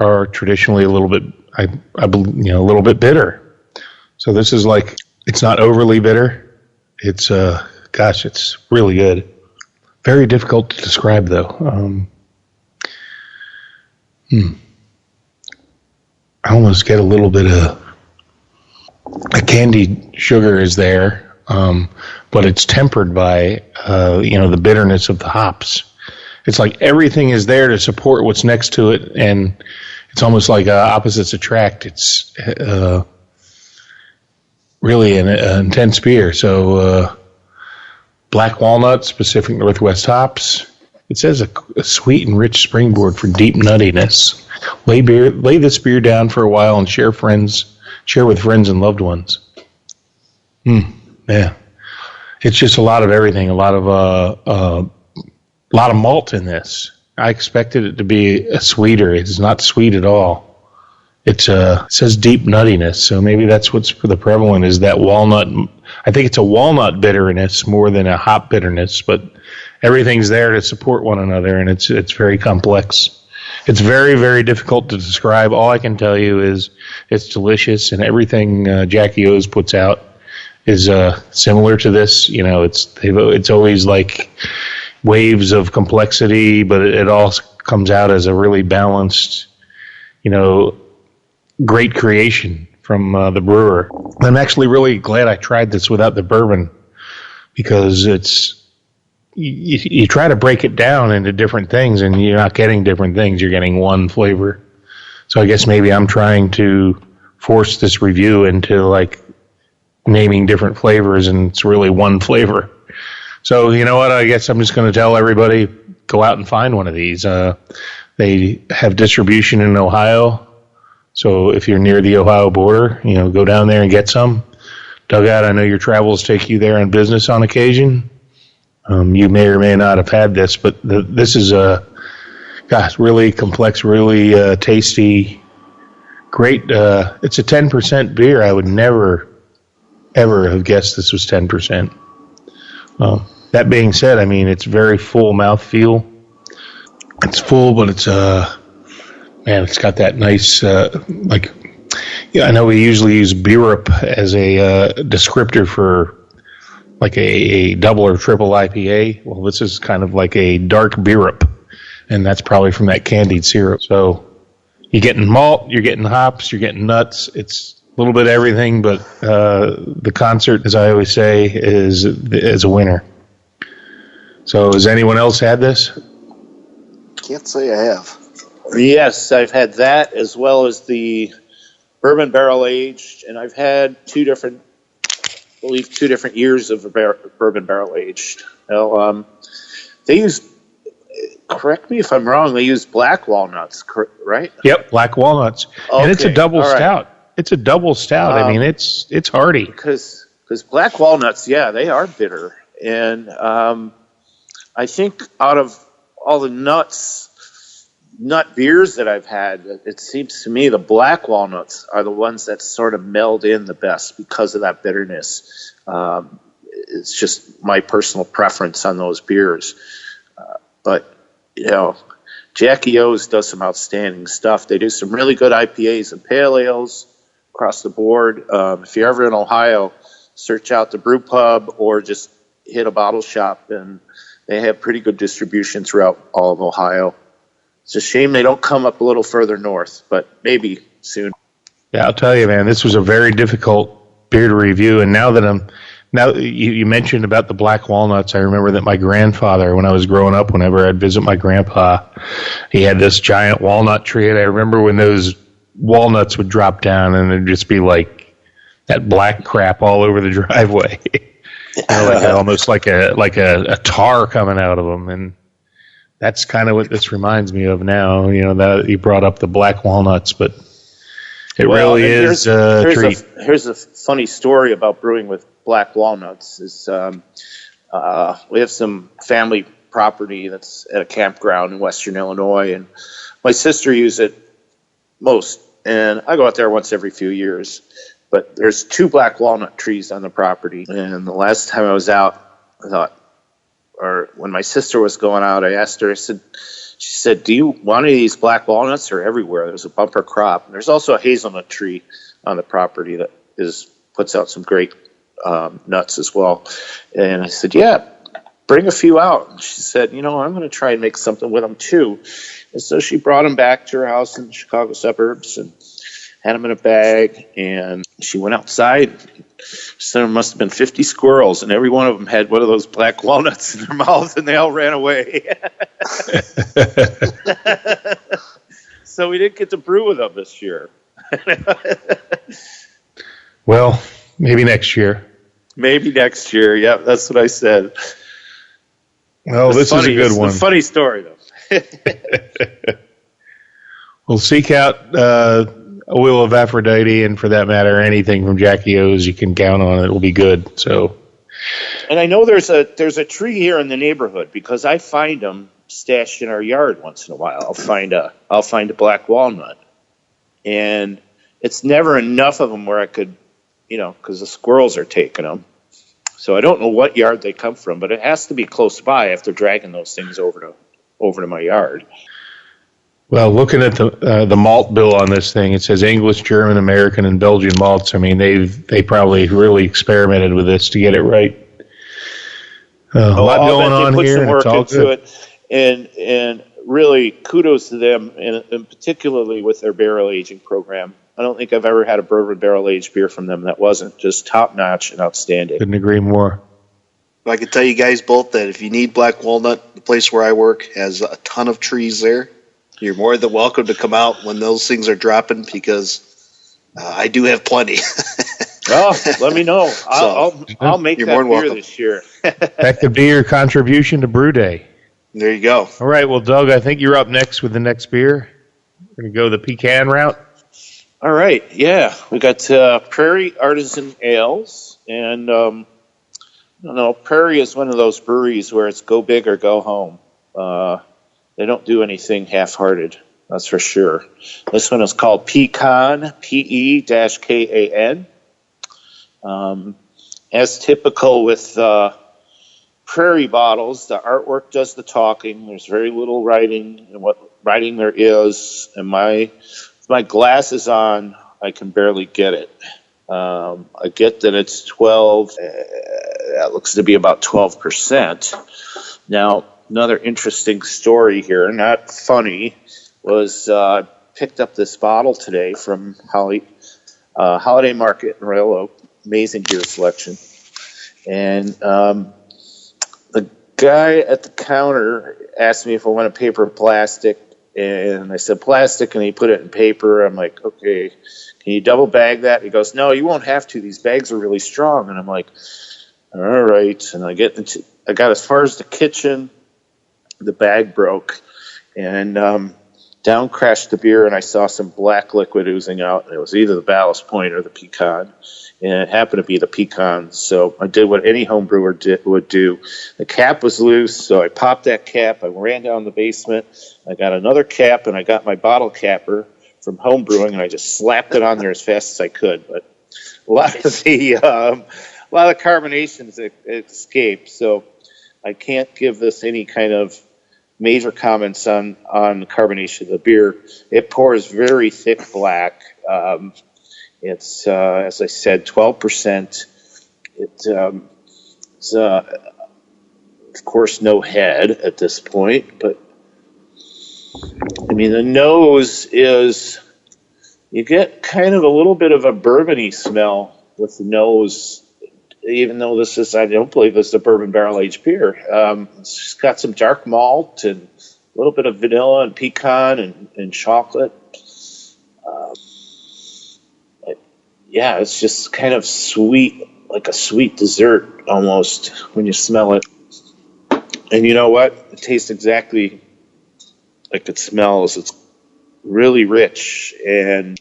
are traditionally a little bit, a little bit bitter. So this is like, it's not overly bitter. It's it's really good. Very difficult to describe though. I almost get a little bit of a candied sugar is there, but it's tempered by the bitterness of the hops. It's like everything is there to support what's next to it, and it's almost like opposites attract. It's really an intense beer. So Black walnuts, Pacific Northwest hops. It says a sweet and rich springboard for deep nuttiness. Lay this beer down for a while and share with friends and loved ones. Yeah. It's just a lot of everything, a lot of malt in this. I expected it to be sweeter. It's not sweet at all. It says deep nuttiness, so maybe that's what's for the prevalent is that walnut. I think it's a walnut bitterness more than a hop bitterness, but everything's there to support one another, and it's very complex. It's very, very difficult to describe. All I can tell you is it's delicious, and everything Jackie O's puts out is similar to this. You know, it's always like waves of complexity, but it all comes out as a really balanced, you know, great creation from the brewer. I'm actually really glad I tried this without the bourbon because you try to break it down into different things and you're not getting different things. You're getting one flavor. So I guess maybe I'm trying to force this review into like naming different flavors and it's really one flavor. So you know what? I guess I'm just going to tell everybody, go out and find one of these. They have distribution in Ohio. So if you're near the Ohio border, you know, go down there and get some. Dugout, I know your travels take you there on business on occasion. You may or may not have had this, but this is really complex, really tasty, great. It's a 10% beer. I would never, ever have guessed this was 10%. That being said, I mean, it's very full mouthfeel. It's full, but it's it's got that nice, I know we usually use Beerup as a descriptor for like a double or triple IPA. Well, this is kind of like a dark Beerup, and that's probably from that candied syrup. So you're getting malt, you're getting hops, you're getting nuts. It's a little bit of everything, but the concert, as I always say, is a winner. So has anyone else had this? Can't say I have. Yes, I've had that as well as the bourbon barrel aged, and I've had two different years of bourbon barrel aged. Now, they use, correct me if I'm wrong, they use black walnuts, right? Yep, black walnuts. Okay. And it's a double stout. It's a double stout. I mean, it's hearty. Because black walnuts, yeah, they are bitter. And I think out of all the nut beers that I've had, it seems to me the black walnuts are the ones that sort of meld in the best because of that bitterness. It's just my personal preference on those beers. But, you know, Jackie O's does some outstanding stuff. They do some really good IPAs and pale ales across the board. If you're ever in Ohio, search out the Brew Pub or just hit a bottle shop, and they have pretty good distribution throughout all of Ohio. It's a shame they don't come up a little further north, but maybe soon. Yeah, I'll tell you, man, this was a very difficult beer to review. And now you mentioned about the black walnuts, I remember that my grandfather, when I was growing up, whenever I'd visit my grandpa, he had this giant walnut tree. And I remember when those walnuts would drop down and there'd just be like that black crap all over the driveway. Almost like a tar coming out of them. And that's kind of what this reminds me of now, you know, that you brought up the black walnuts, but it really is a treat. Here's a funny story about brewing with black walnuts. Is we have some family property that's at a campground in Western Illinois, and my sister uses it most, and I go out there once every few years. But there's 2 black walnut trees on the property, and the last time I was out, when my sister was going out, I asked her, she said, do you want any of these black walnuts? They're everywhere. There's a bumper crop. And there's also a hazelnut tree on the property that puts out some great nuts as well. And I said, yeah, bring a few out. And she said, you know, I'm going to try and make something with them too. And so she brought them back to her house in the Chicago suburbs and had them in a bag. And she went outside. So there must have been 50 squirrels, and every one of them had one of those black walnuts in their mouth, and they all ran away. So we didn't get to brew with them this year. Well, maybe next year. Maybe next year, yeah, that's what I said. Well, this is a good one. It's a funny story, though. Well, seek out Oil of Aphrodite, and for that matter, anything from Jackie O's you can count on. It will be good. So, and I know there's a tree here in the neighborhood because I find them stashed in our yard once in a while. I'll find a black walnut, and it's never enough of them where I could, because the squirrels are taking them. So I don't know what yard they come from, but it has to be close by if they're dragging those things over to my yard. Well, looking at the malt bill on this thing, it says English, German, American, and Belgian malts. I mean, they probably really experimented with this to get it right. A lot going on here. They put some work into it, and really kudos to them, and particularly with their barrel aging program. I don't think I've ever had a bourbon barrel aged beer from them that wasn't just top notch and outstanding. Couldn't agree more. I can tell you guys both that if you need black walnut, the place where I work has a ton of trees there. You're more than welcome to come out when those things are dropping because I do have plenty. Oh, let me know. I'll make that beer this year. That could be your contribution to Brew Day. There you go. All right. Well, Doug, I think you're up next with the next beer. We're going to go the pecan route. All right. Yeah. We got Prairie Artisan Ales. And, Prairie is one of those breweries where it's go big or go home. They don't do anything half-hearted. That's for sure. This one is called Pecan, P-E-K-A-N. As typical with Prairie bottles, the artwork does the talking. There's very little writing, and what writing there is, and my glasses on, I can barely get it. I get that it's 12. That looks to be about 12%. Now, another interesting story here, not funny, was I picked up this bottle today from Holiday Market in Royal Oak. Amazing beer selection. And the guy at the counter asked me if I wanted paper or plastic. And I said plastic, and he put it in paper. I'm like, okay, can you double bag that? He goes, no, you won't have to. These bags are really strong. And I'm like, all right. And I got as far as the kitchen. The bag broke, and down crashed the beer, and I saw some black liquid oozing out. And it was either the Ballast Point or the Pecan, and it happened to be the Pecan. So I did what any home brewer would do. The cap was loose, so I popped that cap. I ran down the basement. I got another cap, and I got my bottle capper from home brewing, and I just slapped it on there as fast as I could. But a lot of the carbonations escaped, so I can't give this any kind of major comments on the carbonation of the beer. It pours very thick black. It's, as I said, 12%. It's, of course, no head at this point, but I mean, the nose is, you get kind of a little bit of a bourbon-y smell with the nose, even though I don't believe this is a bourbon barrel-aged beer. It's got some dark malt and a little bit of vanilla and pecan and chocolate. It's just kind of sweet, like a sweet dessert almost when you smell it. And you know what? It tastes exactly like it smells. It's really rich and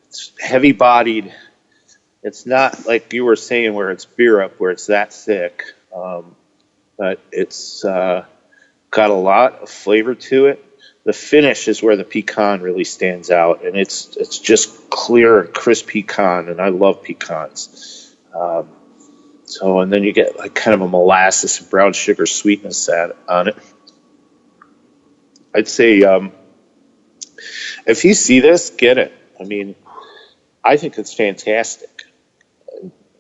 it's heavy-bodied. It's not like you were saying where it's beer up, where it's that thick, but it's got a lot of flavor to it. The finish is where the pecan really stands out, and it's just clear and crisp pecan, and I love pecans. And then you get like kind of a molasses and brown sugar sweetness on it. I'd say if you see this, get it. I mean, I think it's fantastic.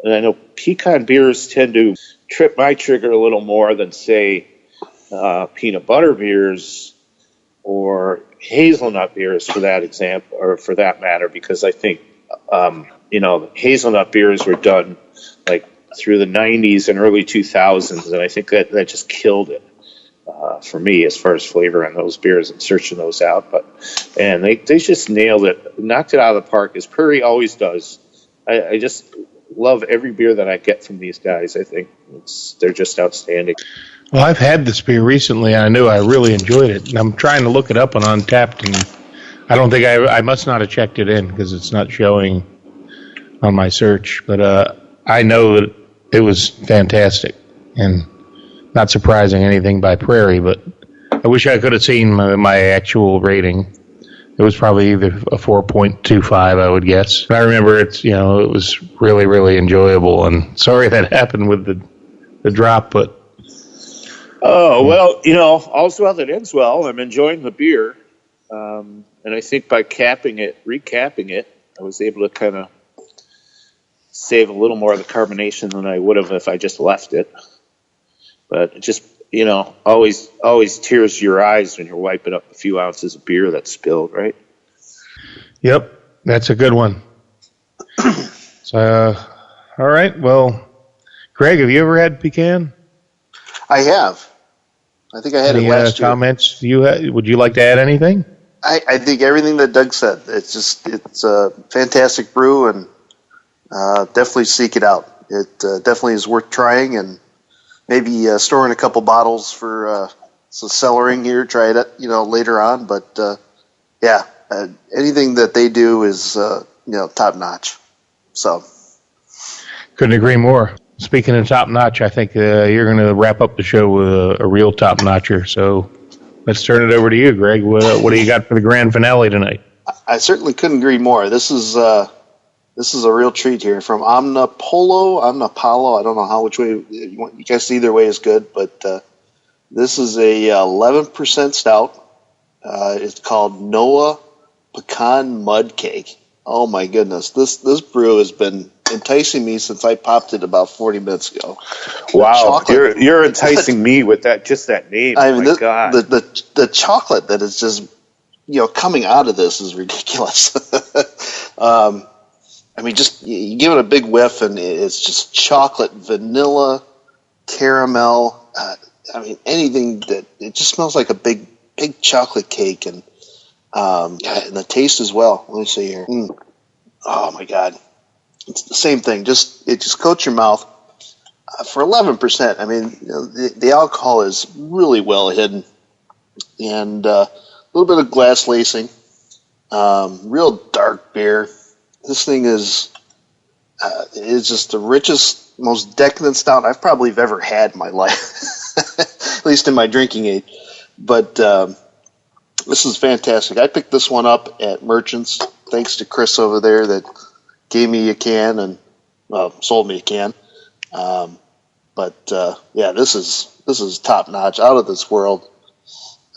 And I know pecan beers tend to trip my trigger a little more than, say, peanut butter beers or hazelnut beers for that example, or for that matter, because I think, hazelnut beers were done like through the 90s and early 2000s, and I think that just killed it for me as far as flavor on those beers and searching those out. And they just nailed it, knocked it out of the park, as Prairie always does. I just love every beer that I get from these guys. I think they're just outstanding. Well, I've had this beer recently, and I knew I really enjoyed it. And I'm trying to look it up on Untappd, and I don't think I must not have checked it in because it's not showing on my search. But I know that it was fantastic, and not surprising anything by Prairie. But I wish I could have seen my actual rating. It was probably either a 4.25, I would guess. But I remember it was really, really enjoyable. And sorry that happened with the drop, but. Oh, well, all's well that ends well. I'm enjoying the beer. And I think by recapping it, I was able to kind of save a little more of the carbonation than I would have if I just left it. But it just, always tears your eyes when you're wiping up a few ounces of beer that's spilled, right? Yep, that's a good one. So, all right. Well, Greg, have you ever had pecan? I have. I think I had it last year. Comments? Would you like to add anything? I think everything that Doug said. It's a fantastic brew, and definitely seek it out. It definitely is worth trying, and maybe storing a couple bottles for some cellaring here. Try it, later on. But anything that they do is top notch. So couldn't agree more. Speaking of top notch, I think you're going to wrap up the show with a real top notcher. So let's turn it over to you, Greg. What do you got for the grand finale tonight? I certainly couldn't agree more. This is a real treat here from Omnipollo. I don't know which way you guess. Either way is good, but this is a 11% stout. It's called Noah Pecan Mud Cake. Oh my goodness, this brew has been enticing me since I popped it about 40 minutes ago. Wow, you're enticing me with that name. I mean, God. The chocolate that is just coming out of this is ridiculous. I mean, just you give it a big whiff, and it's just chocolate, vanilla, caramel. I mean, anything that it just smells like a big chocolate cake, and and the taste as well. Let me see here. Oh my God, it's the same thing. It just coats your mouth for 11%. I mean, the alcohol is really well hidden, and a little bit of glass lacing. Real dark beer. This thing is just the richest, most decadent stout I've probably ever had in my life, at least in my drinking age. But this is fantastic. I picked this one up at Merchants, thanks to Chris over there that gave me a can and sold me a can. This is top notch, out of this world.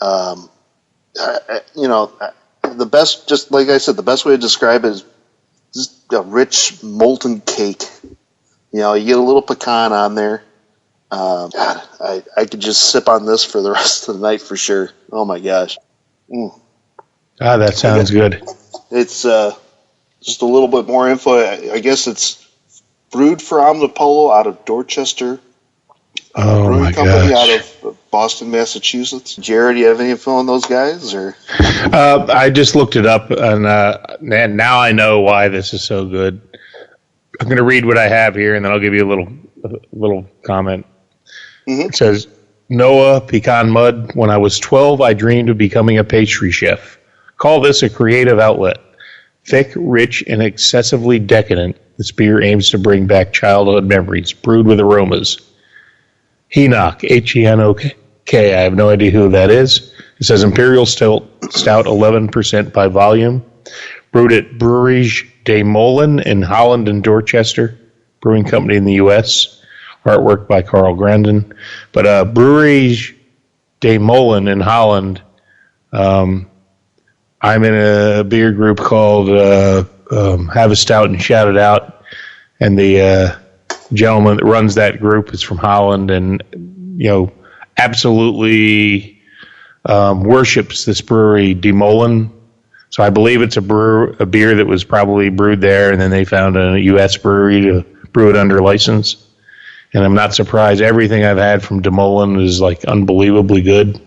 The best, just like I said, the best way to describe it is just a rich molten cake. You get a little pecan on there. God, I could just sip on this for the rest of the night for sure. Oh my gosh. That sounds good. It's just a little bit more info. I guess it's brewed for Omnipollo out of Dorchester. Brewing company out of Boston, Massachusetts. Jared, do you have any info on those guys? Or I just looked it up, and now I know why this is so good. I'm going to read what I have here, and then I'll give you a little comment. Mm-hmm. It says, Noah Pecan Mud. When I was 12, I dreamed of becoming a pastry chef. Call this a creative outlet. Thick, rich, and excessively decadent, this beer aims to bring back childhood memories, brewed with aromas. Henok, Henok. I have no idea who that is. It says Imperial Stout 11% by volume. Brewed at Breweries de Molen in Holland and Dorchester, brewing company in the U.S. Artwork by Carl Grandin. But Breweries de Molen in Holland, I'm in a beer group called Have a Stout and Shout It Out. And the gentleman that runs that group is from Holland and, absolutely worships this brewery, De Molen. So I believe it's a beer that was probably brewed there, and then they found a U.S. brewery to brew it under license. And I'm not surprised. Everything I've had from De Molen is like unbelievably good.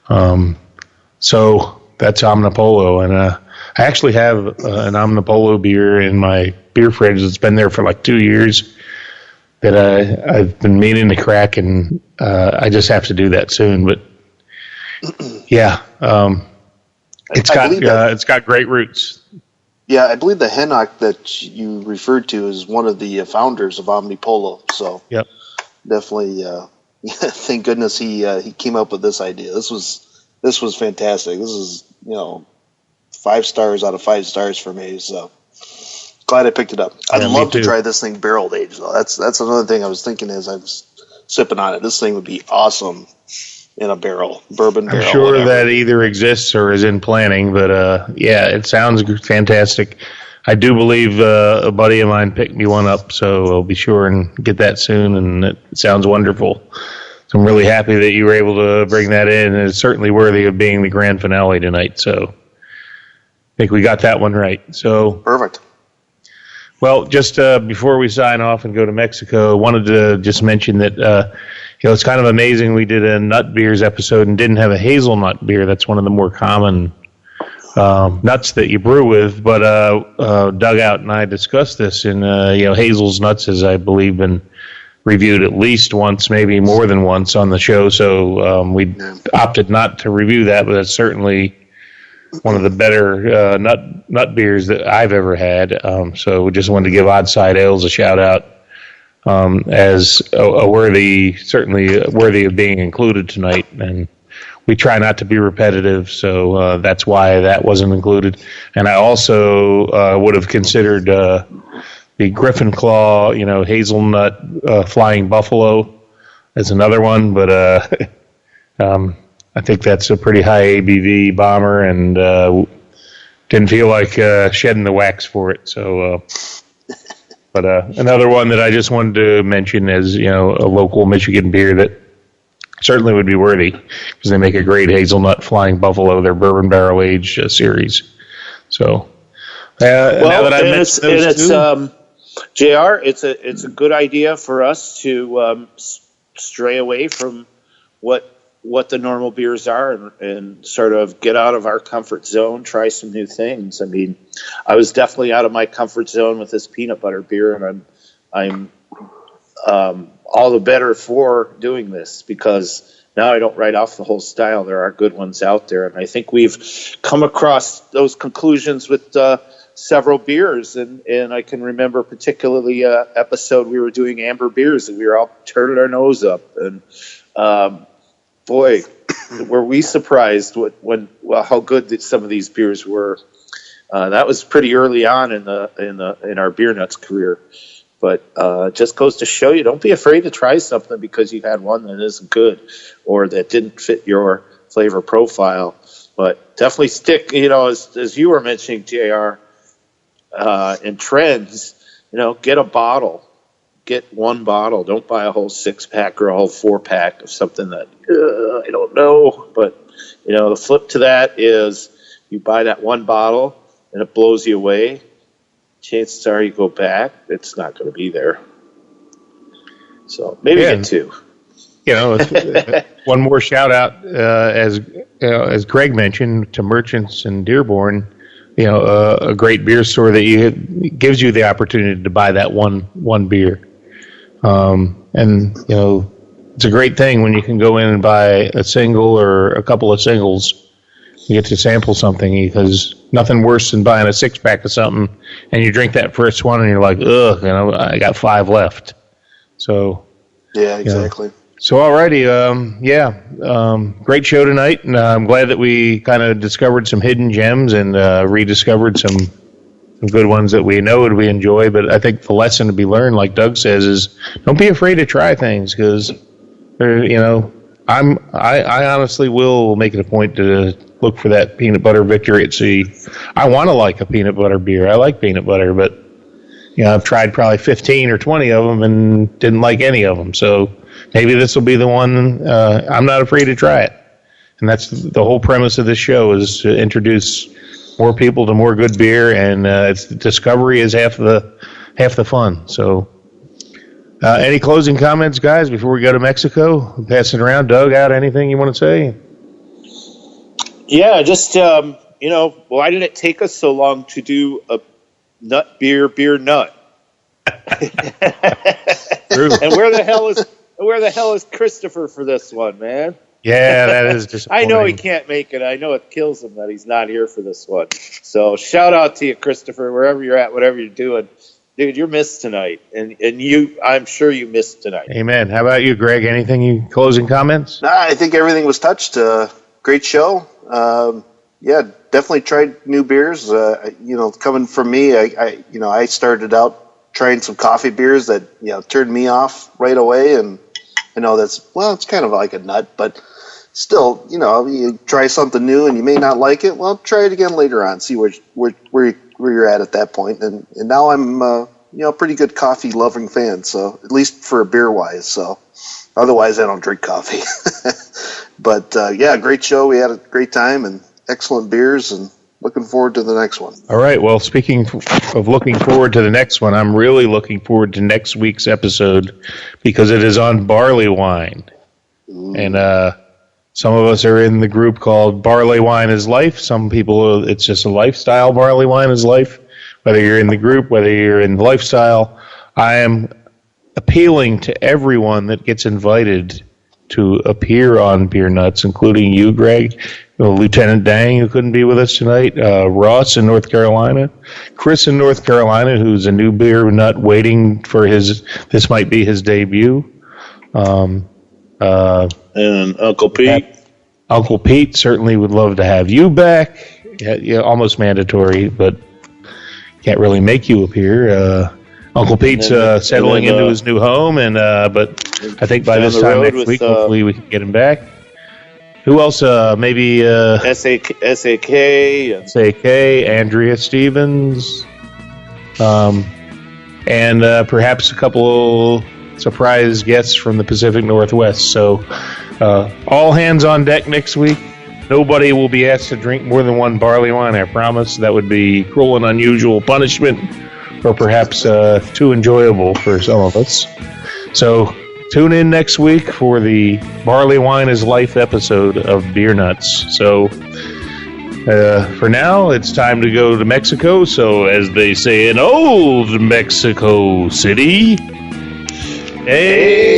So that's Omnipollo. And I actually have an Omnipollo beer in my beer fridge that's been there for like 2 years. that I've been meaning to crack, and I just have to do that soon. But yeah, it's got great roots. Yeah, I believe the Hennock that you referred to is one of the founders of Omnipolo. So yep, definitely. Thank goodness he came up with this idea. This was fantastic. This is 5 stars out of 5 stars for me. So glad I picked it up. I'd love to try this thing barrel aged though. That's another thing I was thinking as I was sipping on it. This thing would be awesome in a barrel, bourbon barrel. I'm sure that either exists or is in planning, but yeah, it sounds fantastic. I do believe a buddy of mine picked me one up, so I'll be sure and get that soon, and it sounds wonderful. So I'm really happy that you were able to bring that in, and it's certainly worthy of being the grand finale tonight, so I think we got that one right. So perfect. Well, just before we sign off and go to Mexico, I wanted to just mention that it's kind of amazing we did a nut beers episode and didn't have a hazelnut beer. That's one of the more common nuts that you brew with, but Dugout and I discussed this, and Hazel's nuts has, I believe, been reviewed at least once, maybe more than once on the show, so we opted not to review that, but it's certainly one of the better nut beers that I've ever had, so we just wanted to give Oddside Ales a shout out as certainly worthy of being included tonight, and we try not to be repetitive, so that's why that wasn't included. And I also would have considered the Griffin Claw, hazelnut Flying Buffalo as another one, but I think that's a pretty high ABV bomber, and didn't feel like shedding the wax for it. So, but another one that I just wanted to mention as a local Michigan beer that certainly would be worthy, because they make a great hazelnut Flying Buffalo, their bourbon barrel aged series. So, now that I mentioned those two, JR, it's a good idea for us to stray away from what the normal beers are and sort of get out of our comfort zone, try some new things. I mean, I was definitely out of my comfort zone with this peanut butter beer, and I'm all the better for doing this, because now I don't write off the whole style. There are good ones out there, and I think we've come across those conclusions with several beers, and I can remember particularly an episode we were doing amber beers, and we were all turning our nose up, and boy, were we surprised how good some of these beers were. That was pretty early on in our beer nuts career. But it just goes to show you, don't be afraid to try something because you've had one that isn't good or that didn't fit your flavor profile. But definitely stick, as you were mentioning, JR, in trends, get a bottle. Get one bottle. Don't buy a whole 6-pack or a whole 4-pack of something that I don't know. But, the flip to that is you buy that one bottle and it blows you away. Chances are you go back, it's not going to be there. So maybe get 2. One more shout out, as Greg mentioned, to Merchants in Dearborn. A great beer store that gives you the opportunity to buy that one beer, and it's a great thing when you can go in and buy a single or a couple of singles. You get to sample something, because nothing worse than buying a 6-pack of something and you drink that first one and you're like, ugh, I got 5 left. So yeah, exactly. So alrighty, great show tonight, and I'm glad that we kind of discovered some hidden gems and rediscovered some good ones that we know and we enjoy. But I think the lesson to be learned, like Doug says, is don't be afraid to try things, because I honestly will make it a point to look for that peanut butter Victory at Sea. I want to like a peanut butter beer. I like peanut butter, but I've tried probably 15 or 20 of them and didn't like any of them. So maybe this will be the one. I'm not afraid to try it, and that's the whole premise of this show, is to introduce more people to more good beer, and discovery is half the fun. So. Any closing comments, guys, before we go to Mexico? Pass it around. Doug, out anything you want to say? Yeah, just, why did it take us so long to do a nut beer nut? True. And where the hell is Christopher for this one, man? Yeah, that is disappointing. I know he can't make it. I know it kills him that he's not here for this one. So shout out to you, Christopher, wherever you're at, whatever you're doing. Dude, you're missed tonight. And I'm sure you missed tonight. Amen. How about you, Greg? Anything, closing comments? Nah, I think everything was touched. Great show. Yeah, definitely tried new beers. Coming from me, I started out trying some coffee beers that, turned me off right away. And I know it's kind of like a nut, but still, you try something new and you may not like it. Well, try it again later on. See where you're at that point. And now I'm, a pretty good coffee loving fan. So at least for beer wise. So otherwise I don't drink coffee, but, great show. We had a great time and excellent beers and looking forward to the next one. All right. Well, speaking of looking forward to the next one, I'm really looking forward to next week's episode because it is on barley wine. And some of us are in the group called Barley Wine is Life. Some people, it's just a lifestyle. Barley Wine is Life. Whether you're in the group, whether you're in the lifestyle, I am appealing to everyone that gets invited to appear on Beer Nuts, including you, Greg, Lieutenant Dang, who couldn't be with us tonight, Ross in North Carolina, Chris in North Carolina, who's a new beer nut waiting for this might be his debut. And Uncle Pete. Uncle Pete certainly would love to have you back. Yeah, almost mandatory, but can't really make you appear. Uncle Pete's settling into his new home, but I think by this time next week, hopefully we can get him back. Who else? Maybe SAK, Andrea Stevens, and perhaps a couple surprise guests from the Pacific Northwest. So all hands on deck next week. Nobody will be asked to drink more than one barley wine, I promise. That would be cruel and unusual punishment, or perhaps too enjoyable for some of us. So tune in next week for the Barley Wine is Life episode of Beer Nuts. So for now, it's time to go to Mexico. So as they say in old Mexico City, AMF.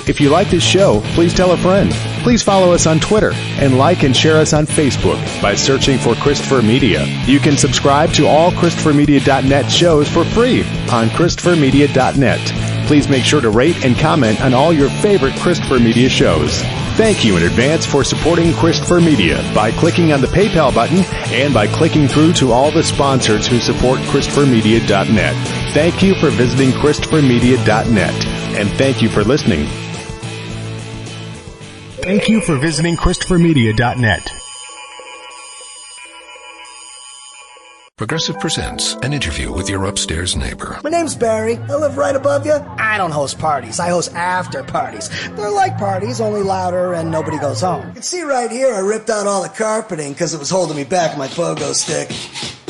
If you like this show, please tell a friend. Please follow us on Twitter and like and share us on Facebook by searching for Christopher Media. You can subscribe to all ChristopherMedia.net shows for free on ChristopherMedia.net. Please make sure to rate and comment on all your favorite Christopher Media shows. Thank you in advance for supporting Christopher Media by clicking on the PayPal button and by clicking through to all the sponsors who support ChristopherMedia.net. Thank you for visiting ChristopherMedia.net, and thank you for listening. Thank you for visiting ChristopherMedia.net. Progressive presents an interview with your upstairs neighbor. My name's Barry. I live right above you. I don't host parties. I host after parties. They're like parties, only louder and nobody goes home. You can see right here I ripped out all the carpeting because it was holding me back with my pogo stick.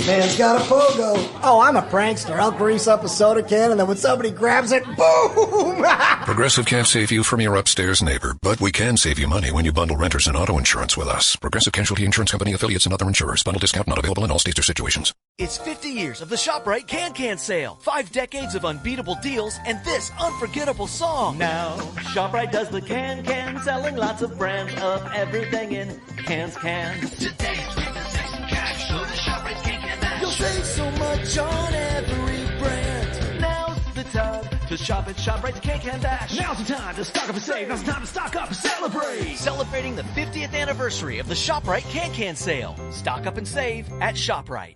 Man's got a pogo. Oh, I'm a prankster. I'll grease up a soda can and then when somebody grabs it, boom! Progressive can't save you from your upstairs neighbor, but we can save you money when you bundle renters and auto insurance with us. Progressive Casualty Insurance Company, affiliates, and other insurers. Bundle discount not available in all states or situations. It's 50 years of the ShopRite Can sale. 5 decades of unbeatable deals and this unforgettable song. Now, ShopRite does the can, selling lots of brands of everything in cans. Today's repossession cash, so the ShopRite Can Dash. You'll save so much on every brand. Now's the time to shop at ShopRite's Can Dash. Now's the time to stock up and save. Now's the time to stock up and celebrate. Celebrating the 50th anniversary of the ShopRite Can sale. Stock up and save at ShopRite.